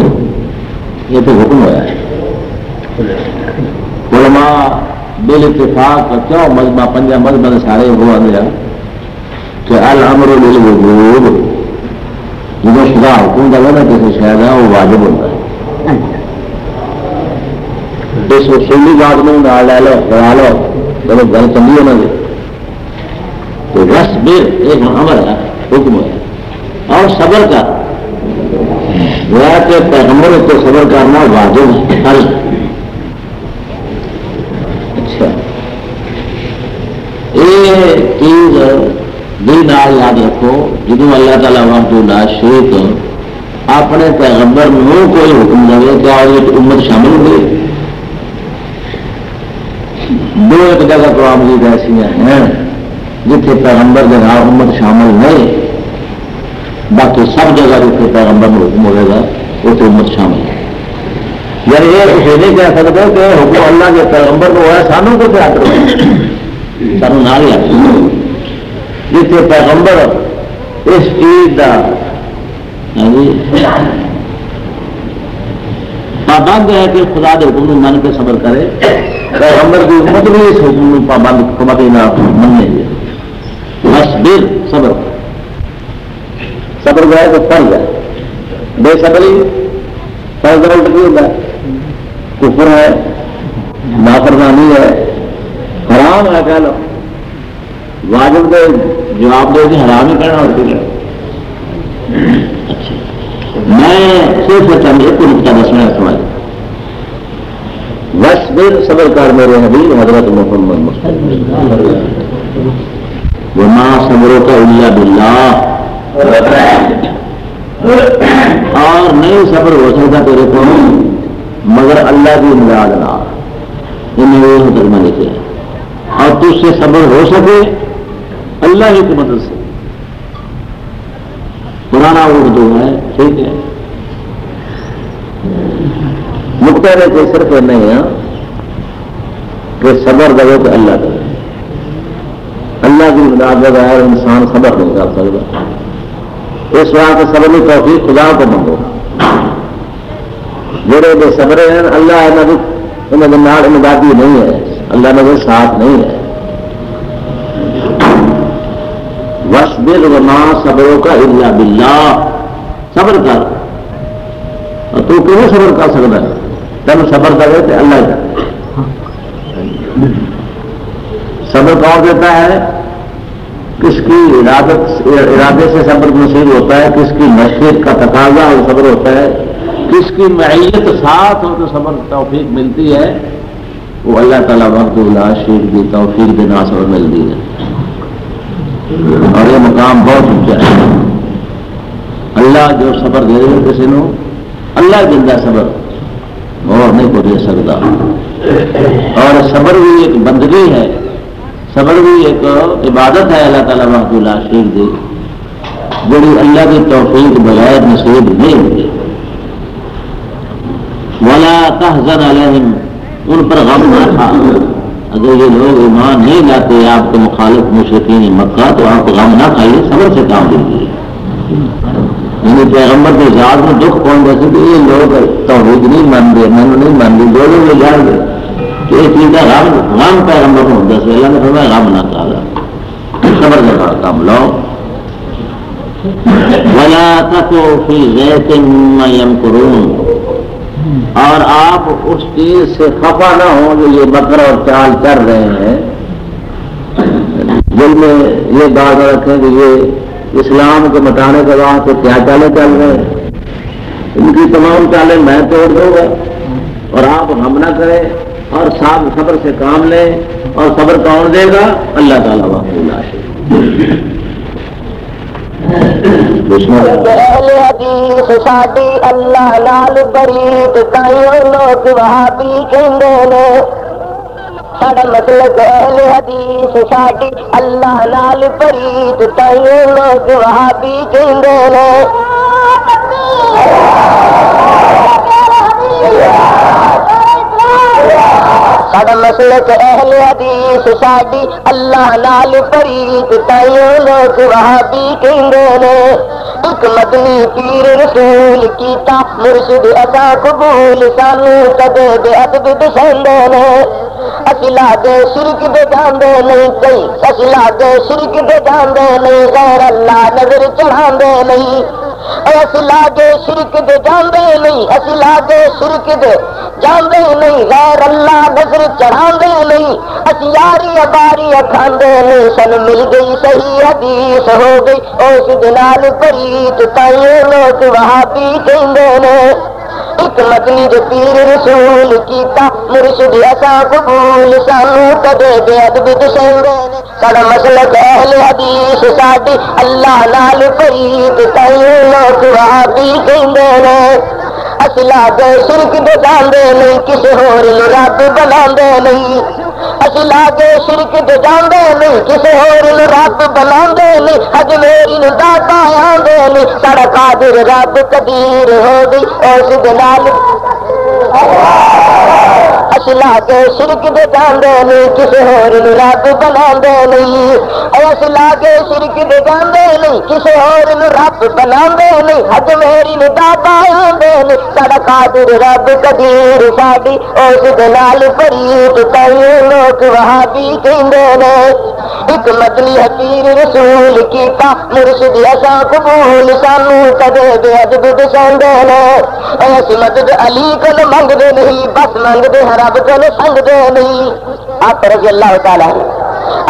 یہ تو حکم ہوا ہے. علماء بال اتفاق کیوں مجمع پنجا مذہب سارے ہوا گیا کہ الامر للوجوب، جب خدا حکم دے نا کسی شاید ہے وہ واجب ہوتا ہے. اس اصولی بات میں لے لو کرا لو چلو گل چلی ہونا جی. تو بس بھی ایک امر ہے، حکم ہے. اور صبر کا کہ پیغمبر کو صبر کرنا واجب فرض. اچھا یہ چیز بھی نال یاد رکھو، جدو اللہ تعالیٰ وحدہ لا شریک اپنے پیغمبر نو کوئی حکم دے کیا اور امت شامل ہوئی. دو ایک جگہ قرآن مجید ایسی ہیں جتنے پیغمبر کے نام امت شامل نہیں، باقی سب جگہ جتنے پیغمبر میں حکم ہوئے گا وہ تو امت شامل ہے. یعنی یہ کچھ نہیں کہہ سکتے کہ حکم اللہ کے پیغمبر کو ہوا سانوں کو کیا کرو، سانوں نہ ہی آتے جتنے پیغمبر اس چیز کا پابند ہے کہ خدا کے حکم کو من کے صبر کرے. پیغمبر کی امت بھی اس حکم کو پابند کبھی نہ مننے دے. واصبر، صبر صبر جو ہے تو فرض ہے. بے صبری فرض الٹ بھی ہوتا ہے، کفر ہے، نافرمانی ہے، حرام ہے. کہہ لو واجب کے جواب دے کے حرام ہی کرنا ہوتی ہے. اچھا میں صرف چند ایک نقطہ دسنا سمجھ. واصبر، صبر کر میرے حبیب حضرت محمد مصطفیٰ. وما صبرک الا باللہ، اور نہیں صبر ہو سکتا تیرے کو مگر اللہ کی امداد نہ. یہ ترجمہ لکھے اور تجھ سے صبر ہو سکے اللہ ہی کی مدد سے. پرانا اردو ہے، ٹھیک ہے. نقطہ ہے کہ صرف نہیں ہے کہ صبر کرو کہ اللہ کرے. اللہ کی امداد بغیر انسان صبر نہیں کر سکتا. اس واسطے صبر کی توفیق خدا کو منگو. جڑے بے صبر ہیں اللہ انہوں نے نال امدادی نہیں ہے، اللہ نے ساتھ نہیں ہے. واصبر وما صبرک الا باللہ، صبر کر. اور تو کیوں صبر کر سکتا ہے؟ تم صبر کرے تو اللہ کرے. صبر کون دیتا ہے؟ کس کی ارادے سے صبر نصیب ہوتا ہے، کس کی مشقت کا تقاضا اور صبر ہوتا ہے، کس کی معیت ساتھ ہو تو صبر توفیق ملتی ہے. وہ اللہ تعالیٰ وحدہ لا شریک کی توفیق دینا صبر ملتی ہے. اور یہ مقام بہت اونچا ہے. اللہ جو صبر دے دے کسی نو، اللہ دندا صبر اور نہیں کو دے سکتا. اور صبر بھی ایک بندگی ہے، صبر بھی ایک عبادت ہے اللہ تعالیٰ وحدہ لا شریک دی، جڑی اللہ کی توفیق بغیر نصیب نہیں ہوتی. ولا تحزن علیہم، ان پر غم نہ تھا. اگر یہ لوگ ایمان نہیں لاتے آپ کے مخالف مشرکین مکہ تو آپ غم نہ کھائیے، صبر سے کام لیجیے. یعنی پیغمبر کے ذات میں دکھ پہنچ جیسے کہ یہ لوگ توحید نہیں مان رہے، میں نے نہیں مان رہی، لوگوں میں جائیں گے کہ یہ چیز کا غم پیغمبر کو ہوتا ہے. اللہ نے فرمایا غم نہ کھا، صبر کے ساتھ کام لو. ولا تکو فی ضیق مما یمکرون، اور آپ اس چیز سے خفا نہ ہوں جو یہ مکر اور چال کر رہے ہیں. دل میں یہ بات رکھیں کہ یہ اسلام کو مٹانے کے بعد کیا چالیں چل رہے ہیں، ان کی تمام چالیں میں توڑ دوں گا. اور آپ ہم نہ کریں اور صبر سے کام لیں. اور صبر کون دے گا؟ اللہ تعالیٰ وحدہ لا شریک. اہل حدیث ساڈی اللہ نال بریت کائیں لوگ وہابی کہندے نے. ساڈا مسلک اہل حدیث ساڈی اللہ نال بریت کائیں لوگ وہابی کہندے نے. ساڈا مسلک اہل حدیث ساڈی اللہ نال بریت کائیں لوگ وہابی کہندے نے. ایک مدنی پیر رسول کیتا مرشد ادا قبول سانو کدے بے ادب دسندے نے. اسی لاگے شرک دے جاندے نہیں کئی، اسی لاگے شرک دے جاندے نہیں، غیر اللہ نظر چڑھاندے نہیں. اسی لاگے شرک دے جاندے نہیں، اسی لاگے شرک دے جاندے نہیں، غیر اللہ نظر چڑھاندے نہیں. اسی یاری باری کھاندے نہیں، سن مل گئی صحیح حدیث ہو گئی اس دنال پریت تائیں لوگ وہابی کہندے نے. ایک مدنی جو پیر رسول کیتا مرشد اساں قبول سانو کدے بے ادب دسندے نے. ساڈا مسلک اہل حدیث ساڈی اللہ نال پریت تائیں لوگ وہابی کہندے نے. اسی لاگے شرک دے جاندے نہیں، کسے ہور نوں رب بناندے نہیں. اسی لاگے شرک دے جاندے نہیں، کسے ہور نوں رب بناندے نہیں. اج میری نوں داتا آندے نہیں، ساڈا قادر رب قدیر ہو گئی اس دے نال. اسی لاگے شرک دے جاندے نہیں، کسے ہور نوں رب بناندے نہیں. اسی لاگے شرک دے جاندے نہیں، کسے ہور نوں رب بناندے نہیں. اج میری نوں داتا آندے نہیں، ساڈا قادر رب قدیر ساڈی اس دے نال پریت تائیں لوگ وہابی کہندے نے. ایک مدنی پیر رسول کیتا مرشد اساں قبول سانو کدے بے ادب دسندے نے. اسی مدد علی کول منگدے نہیں، بس منگدے رب کول سنگدے نہیں. آپ رضی اللہ تعالیٰ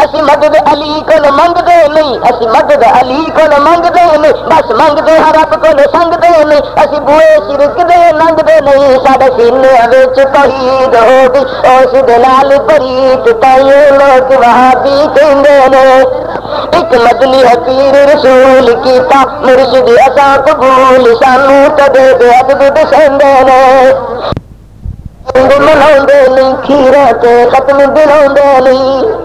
اسی مدد علی کول منگدے نہیں، اسی مدد علی کول منگدے نہیں، بس منگدے رب کول سنگدے نہیں. اسی بوئے شرک دے لنگدے نہیں، ساڈے سینے وچ توحید ہو گئی اس دے نال پریت تائیں لوگ وہابی کہندے نے. ایک مدنی پیر رسول کیتا مرشد اساں قبول سانو کدے بے ادب دسندے نے. مناؤندے نہیں کھیرا تے ختم دلاؤندے نہیں.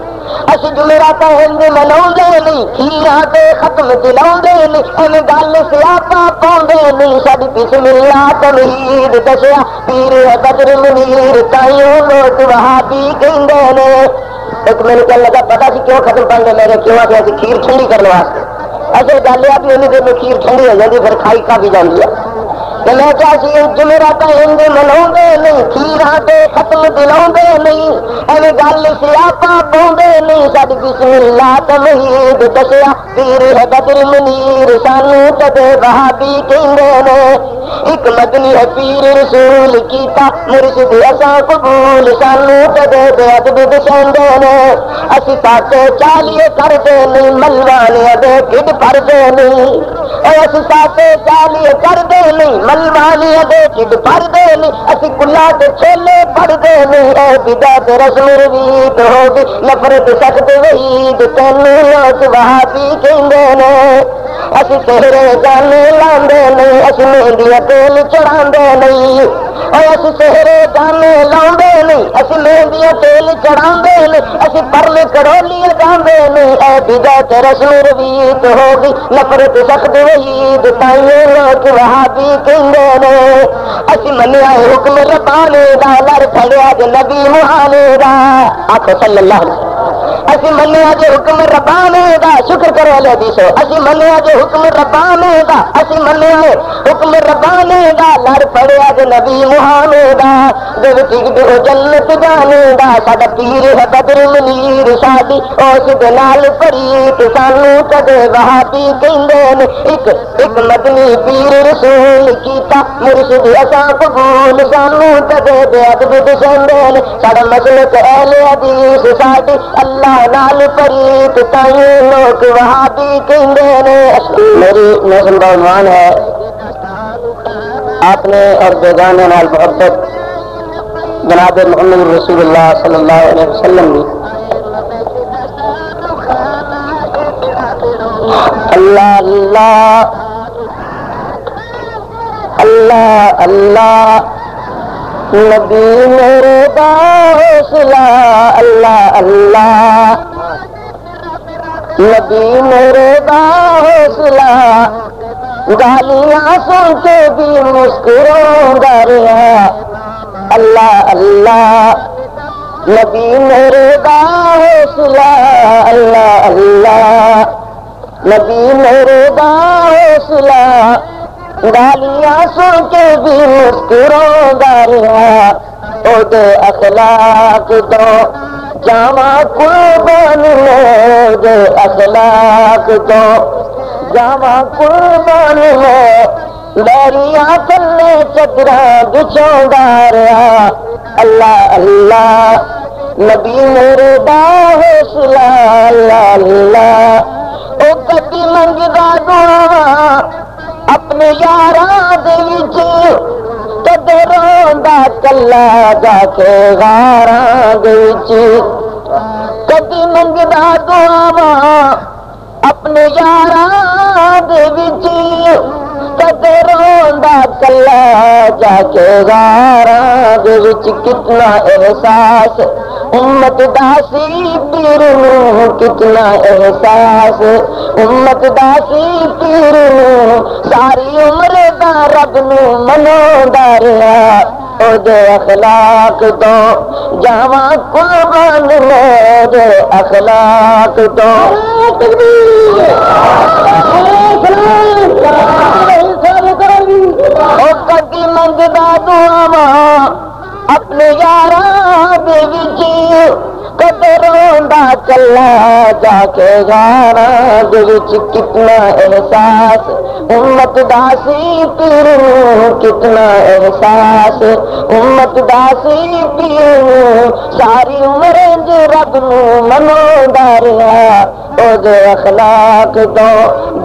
اسی جمعرات ہند مناؤندے نہیں، کھیرا تے ختم دلاؤندے نہیں. ایویں گل سیاپا پاؤندے نہیں، ساڈی بسم اللہ تمہید دسیا پیر بدر منیر تائیں لوگ وہابی کہندے نے. ایک میرے کہنے لگا پتا سی کیوں ختم پڑھنے میرے کیوں آ گیا کھیر ٹھنڈی کرنے واسطے. ایسے گل ہے بھی انہیں دیر میں کھیر ٹھنڈی ہو جاتی پھر کھائی کافی جاتی ہے. میں کیا سی جمعرات ہند مناؤندے نہیں، کھیرا تے ختم دلاؤندے نہیں. ایویں گل سیاپا پاؤندے نہیں، ساڈی بسم اللہ تمہید دسیا پیر بدر منیر سانو کدے وہابی کہندے نے. ایک مدنی پیر رسول کیتا مرشد اساں قبول سانو کدے بے ادب دسندے نے. اسی ساتے چالیے کردے نہیں، ملوانے دے ڈھڈ بھردے نہیں. اسی ساتے چالیے کردے نہیں، ملوانے دے ڈھڈ بھردے نہیں. اسی کلا تے چھولے پڑھدے نہیں، اے بدعت رسم روی فرید ہوگی نفرت سخت وحید تینوں لوگ وہابی کہندے نے اسی تیرے جانے لاندے نہیں اسی مہندیاں تیل چڑھاندے نہیں اور اسی تیرے جانے لاندے نہیں اسی مہندیاں تیل چڑھاندے نہیں اسی پرل کڑولی جاندے نہیں اے بدعت رسم رویت ہوگی نفرت سخت وحید تائیں لوگ وہابی کہندے نے اسی منیا حکم ربانی دا لڑ پھڑیا تے نبی محالی دا آخو صلی اللہ علیہ وسلم اسی منیا جو حکم ربانی دا شکر کرو لے دیسو اسی منیا جو حکم ربانی دا اسی منیا حکم ربانی دا لڑ پڑیا جو نبی محمد دا جو ٹھیک دیو جنت جانے دا ساڈا پیر ہے بدر منیر شادی اس دے نال پریت سانو کدے وہابی کہندے نے ایک مدنی پیر رسول کیتا مرشد اساں قبول سانو کدے بے ادب دسندے نے ساڈا مسلک اہل حدیث ساڈی اللہ نال پریت تائیں لوگ وہابی کہندے نے میری نظم کا عنوان ہے آپ نے اور بیگانے نال محبت جناب محمد رسول اللہ صلی اللہ علیہ وسلم نے اللہ اللہ اللہ اللہ نبی میرے حوصلہ اللہ اللہ نبی میرے حوصلہ گالیاں سن کے بھی مسکراتا رہا اللہ اللہ نبی میرے حوصلہ اللہ اللہ نبی میرے حوصلہ گالیاں سن کے بھی مسکراتا رہا او دے اخلاق دو جاواں قربان لے دے اخلاق دو جاواں قربان لے بیریاں تھلے چدراں بچھوندا رہا اللہ اللہ نبی میرے حوصلہ اللہ اللہ او کدی منگدا دعا اپنے یاراں دے وچ کدے روندا کلا جا کے غاراں دے وچ کدی منگدا دعاواں اپنے یاراں دے وچ کدے روندا کلا جا کے غاراں دے وچ کتنا احساس امت داسی پیر نو کتنا احساس امت داسی پیر نو ساری عمر دا رب نو مناوندا رہا او دے اخلاق تو جاواں قربان لے دے اخلاق تو او کدی منگدا دعاواں اپنے یاراں دے وچ کدے روندا کلا جا کے غاراں دے وچ کتنا احساس امت داسی پیر نو کتنا احساس امت داسی پیر نو ساری عمر رب نو مناوندا رہا او دے اخلاق تو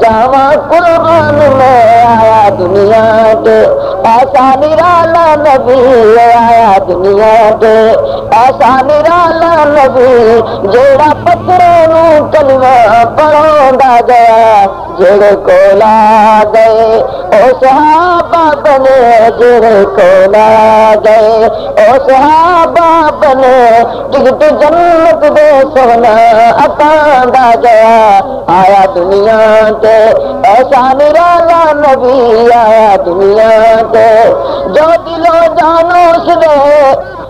جاواں قربان میں آیا دنیا تے ایسا نرالا نبی آیا دنیا تے ایسا نرالا نبی جیڑا پتھروں نو کلمہ پڑھاوندا گیا جڑے کول آ گئے او صحابہ بنے جڑے کول آ گئے او صحابہ بنے ٹکٹ جنت دے سونا عطا گیا آیا دنیا تے ایسا نرالا نبی آیا دنیا تے جو دلو جانو اس دے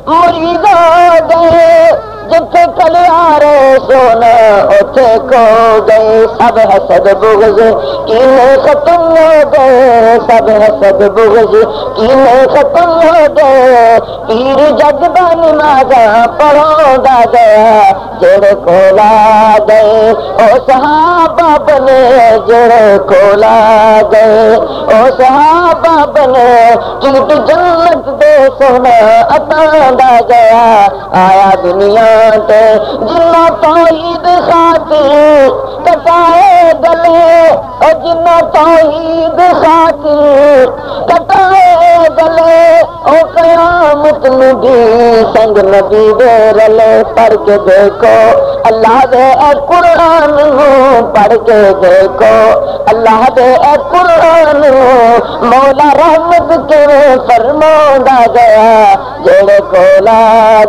مرید ہو گئے جتھے کلیارے سونا اتھے کھو گئے سب حسد بغض کینے ختم ہو گئے سب حسد بغض کینے ختم ہو گئے پیر جگ دا نمازاں پڑھاوندا گیا جڑے کول آ گئے او صحابہ بنے جڑے کول آ گئے او صحابہ بنے ٹکٹ جنت دے سونا عطا گیا آیا دنیا تے جنہ توحید خاطر کٹائے گلے اور جنہ توحید خاطر کٹائے گلے او قیامت نبی سنگ نبی دے رلے پڑھ کے دیکھو اللہ دے اے قرآن پڑھ کے دیکھو اللہ دے اے قرآن مولا رحمت کے فرماوندا گیا جڑے کولا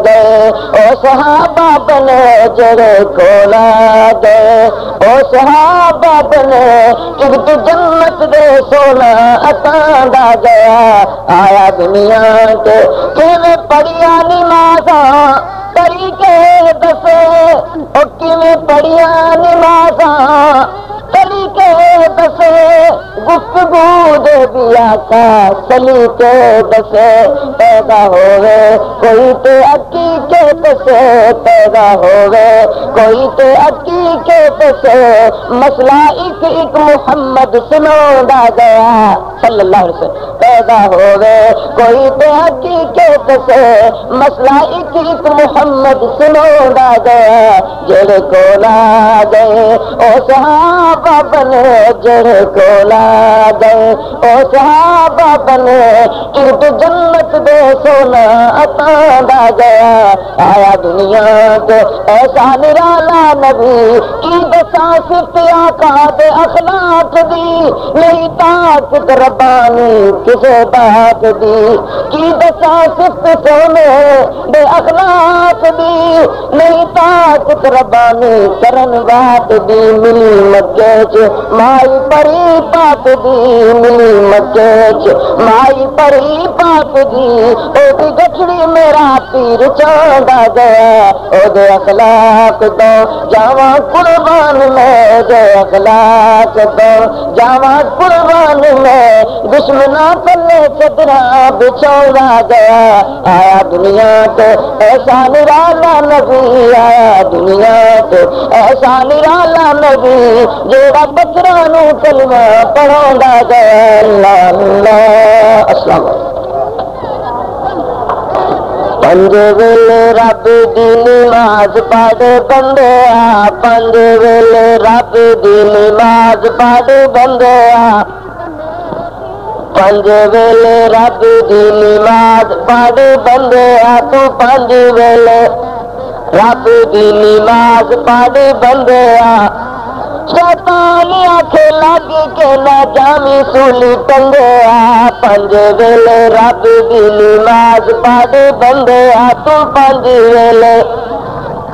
گئے او صحابہ بنے جڑے کولا گئے او صحابہ بنے کہ جنت دے سونا عطا دا گیا آیا دنیا کے کیویں پڑھیا نمازاں طریقے دسے او کیویں پڑھیا نمازاں طریقے دسے گفتگو دے بھی آقا سلیقے دسے پیدا ہوئے کوئی تے عقیقے دسے پیدا ہوئے کوئی تے عقیقے دسے مسئلہ ایک محمد سناوندا گیا صلی اللہ علیہ وسلم پیدا ہوئے کوئی تے عقیقے دسے مسئلہ ایک محمد سناوندا گیا جڑے کولا گئے او صحابہ بنے جڑے کولا گئے او صحابہ بنے ارد جنت دے سونا عطا دا گیا آیا دنیا تے ایسا نرالا نبی کی دساں صفت آقا دے اخلاق دی نہیں طاقت ربانی کسے بات دی کی دساں صفت سونے دے اخلاق دی نہیں طاقت ربانی کرن بات دی ملی مکے چ مائی پری پاک دی ملی مکے چ مائی پری پاک دی او دی گٹھڑی میرا پیر چاندا گیا او دے اخلاق تو جاواں قربان میں دے اخلاق تو جاواں قربان میں دشمنا پلے چدرا بچھوڑا گیا آیا دنیا تے ایسا نرالا نبی آیا دنیا تے ایسا نرالا نبی جیڑا بچرا نو کلمہ پڑھاوندا گیا اللہ اللہ السلام علیکم پنج ویلے رب دی نماز پڑھ بندیا پنج ویلے رب دی نماز پڑھ بندیا پنج ویلے رب دی نماز پڑھ بندیا تو پنج ویلے رب دی نماز پڑھ بندیا شیطان آنکھیں لگ کے نہ جامی سولی ٹنگیا پنج ویلے رب دی نماز پڑھ بندیا تو پنج ویلے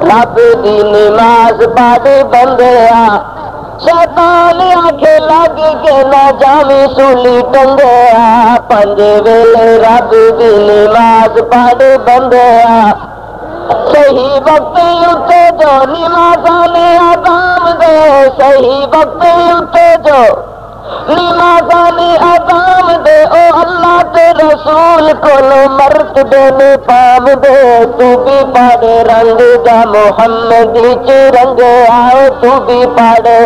رب دی نماز پڑھ بندیا شیطان آنکھیں لگ کے نہ جامی سولی ٹنگیا پنج ویلے رب دی نماز پڑھ بندیا صحیح وقت اٹھے جو نمازانے آدام دے صحیح وقت اٹھے جو نمازانے آدام دے او اللہ تے رسول کولو مرتبے میں پام دے تو بھی پاڑے رنگ جا محمدی چ رنگ آؤ تو بھی پاڑے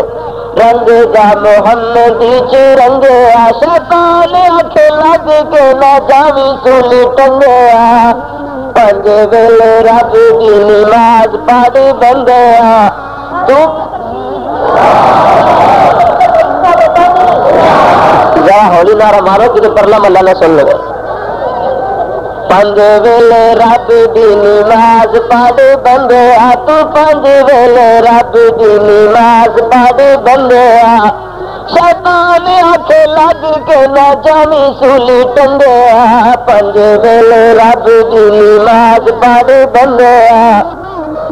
رنگ جا محمدی چ رنگ آ شیطان آنکھیں لگ کے نہ جاوی سولی ٹنگیا پنج ویلے رب دی نماز پڑھ بندیا تو ذرا ہولی نعرہ مارو کہ پرلا ملا نہ سن لگے پنج ویلے رب دی نماز پڑھ بندیا تو پنج ویلے رب دی نماز پڑھ بندیا شیطان آنکھیں لگ کے نہ جامی سولی ٹنگیا پنج ویلے رب دی نماز پڑھ بندیا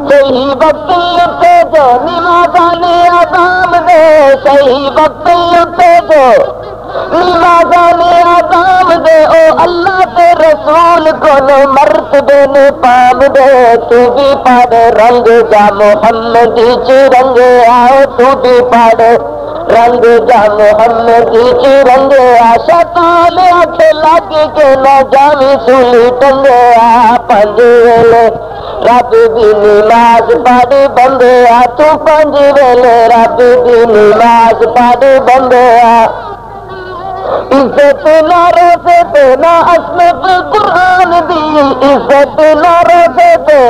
صحیح وقت اٹھے جو نمازانے آدام دے صحیح وقت اٹھے جو نمازانے آدام دے او اللہ تے رسول کولو مرتبے نے پام دے تو بھی پڑھ رنگ جا محمدی چ رنگ آؤ تو بھی پڑھ رنگ جا محمدی چ رنگ آ شیطان آنکھیں لگ کے نہ جاوی سولی ٹنگیا پنج ویلے رب دی نماز پڑھ بندیا تو پنج ویلے رب دی نماز پڑھ بندیا عزت نہ روزے تے نہ عصمت قرآن دی عزت نہ روزے تے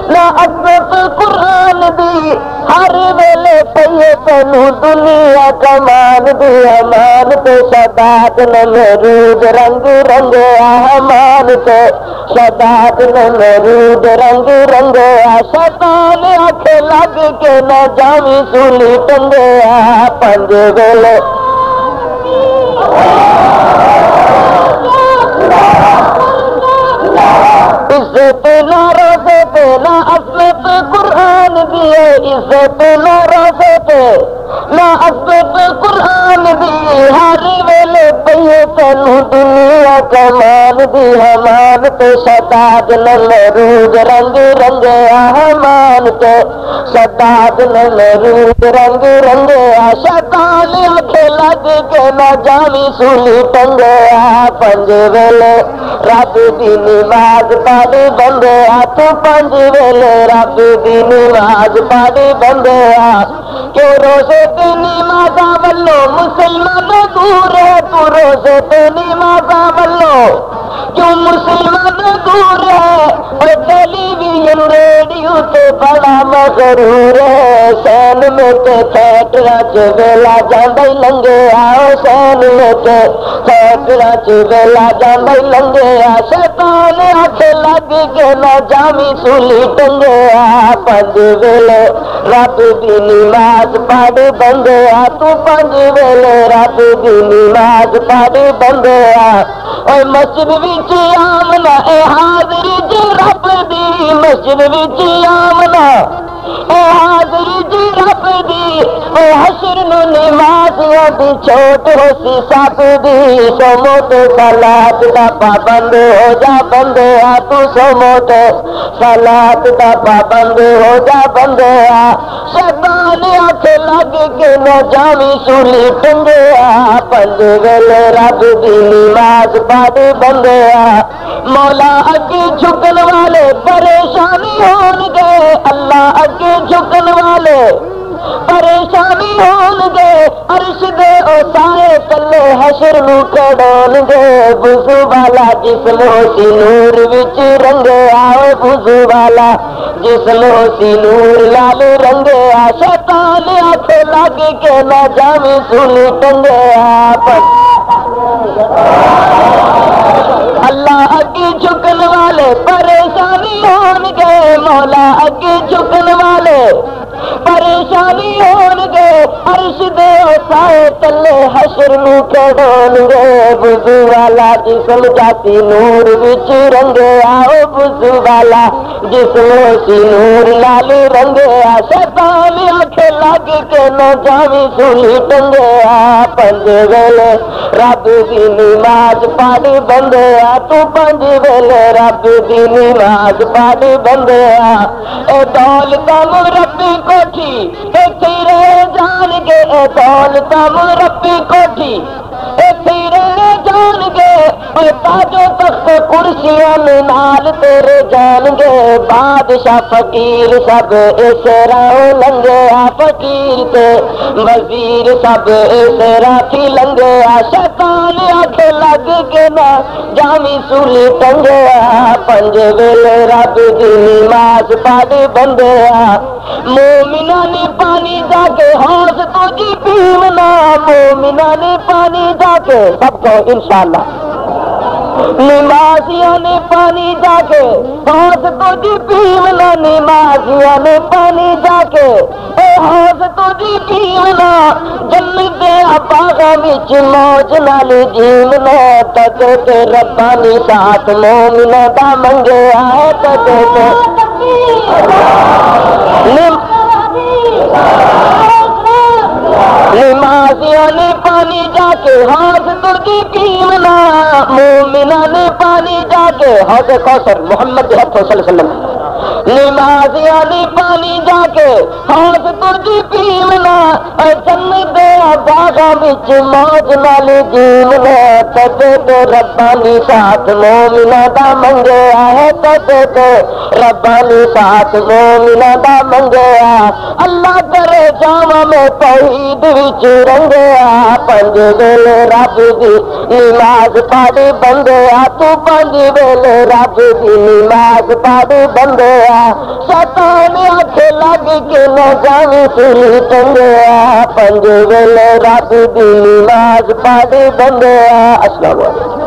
نہ عصمت قرآن دی ہر ویلے پئیے تینوں دنیا کمان دی امان تے صدات نمرود رنگ رنگیا امان تے صدات نمرود رنگ رنگیا شیطان آنکھ لگ کے نہ جاوی سولی ٹنگیا پنج ویلے عزت نہ روزے پہ نہ عظمت قرآن دیے عزت نہ روزے پہ نہ عظمت قرآن دی ہر ویلے پہ تینوں دنیا کمان دی ہمان تے شداد نمرود رنگ رنگیا ہمان تے شداد نمرود رنگ رنگیا شیطان آنکھیں لگ کے نہ جاوی سولی ٹنگیا پنج ویلے رب دی نماز پڑھی بندیا تو پنج ویلے رب دی نماز پڑھی بندیا کیوں روزے تے نمازاں ولو مسلمان دور ہے تو روزے تے نمازاں ولو کیوں مسلمان دور ہے اور ٹیلی ویژن ریڈیو تے بڑا مغرور ہے سین میں تے تھیٹراں چ ویلا جاندا ہی لنگیا سین میں تے تھیٹراں چ ویلا جاندا ہی لنگیا شیطان آنکھ لگ کے نہ جاوی سولی ٹنگیا پنج ویلے رب دی نماز پڑھ بندیا تو پنج ویلے رب دی نماز پڑھ بندیا اوے مسجد وچ آمنا اے حاضری جی رب دی مسجد وچ آمنا اے حاضری جی رب دی اے حشر نو نمازیاں دی چھوٹ ہو سی سب دی سموت صلات دا پابند ہو جا بندیا تو سموت صلات دا پابند ہو جا بندیا شیطان آنکھ لگ کے نہ جاوی سولی ٹنگیا پنج ویلے رب دی نماز پڑھ بندیا مولا اگے جھکن والے پریشانی ہون گے اللہ اگے جھکن والے پریشانی ہون گے عرش دے او سائے تلے حشر نو کڈون گے وضو والا جسم ہو سی نور وچ رنگیا وضو والا جسم ہو سی نور لال رنگیا شیطان آنکھ لگ کے نہ جاوی سولی ٹنگیا اللہ اگے جھکن والے پریشانی ہون گے مولا اگے جھکن والے پریشانی ہون گے عرش دے سائے تلے حشر نو کڈون گے وضو والا جسم جاتی نور وچ رنگیا وضو والا جسم سی نور لال رنگیا شیطان آنکھ لگ کے نہ جاوی سولی ٹنگیا پنج ویلے رب دی نماز پڑھ بندیا تو پنج ویلے رب دی نماز پڑھ بندیا اے دولتاں مربی کوٹھی ایتھے رہ جان گے اے دولتاں مربی کوٹھی ایتھے رہ جان گے اے تاجو تخت کرسیاں نال تیرے جان گے بادشاہ فقیر سب اس راہ لنگیا فقیر تے وزیر سب اس راہ لنگیا شیطان آنکھ لگ کے نہ جاوی سولی ٹنگیا پنج ویلے رب دی نماز پڑھ بندیا مومنہ نے پانی جا کے ہوش تجھی پیونا مومنہ نے پانی جا کے سب کو انشاءاللہ نمازیاں نے پانی جا کے ہوش تجھی پیونا نمازیاں نے پانی جا کے اے ہوش تجھی پیونا جنت دے باغاں وچ موج نال جیونا تک تے ربانی ساتھ مومنہ دا منگیا ہے تک تے نمازیاں نے پانی جا کے ہاتھ ترکی پیونا مومنہ نے پانی جا کے حوض کوثر محمد صلی اللہ علیہ وسلم نمازیاں نے پانی جا کے ہاتھ ترکی پیونا جنت دے باغاں وچ موج نال جیونا تتے تے ربانی ساتھ مومنہ دا منگیا ہے تتے تے ربانی ساتھ مومنہ دا منگیا اللہ کرے جاواں میں توحید وچ رنگیا پنج ویلے رب دی نماز پڑھ بندیا تو پنج ویلے رب دی نماز پڑھ بندیا شیطان آنکھ لگ کے نہ جاوی سولی ٹنگیا پنج ویلے رب دی نماز پڑھ بندیا. السلام علیکم.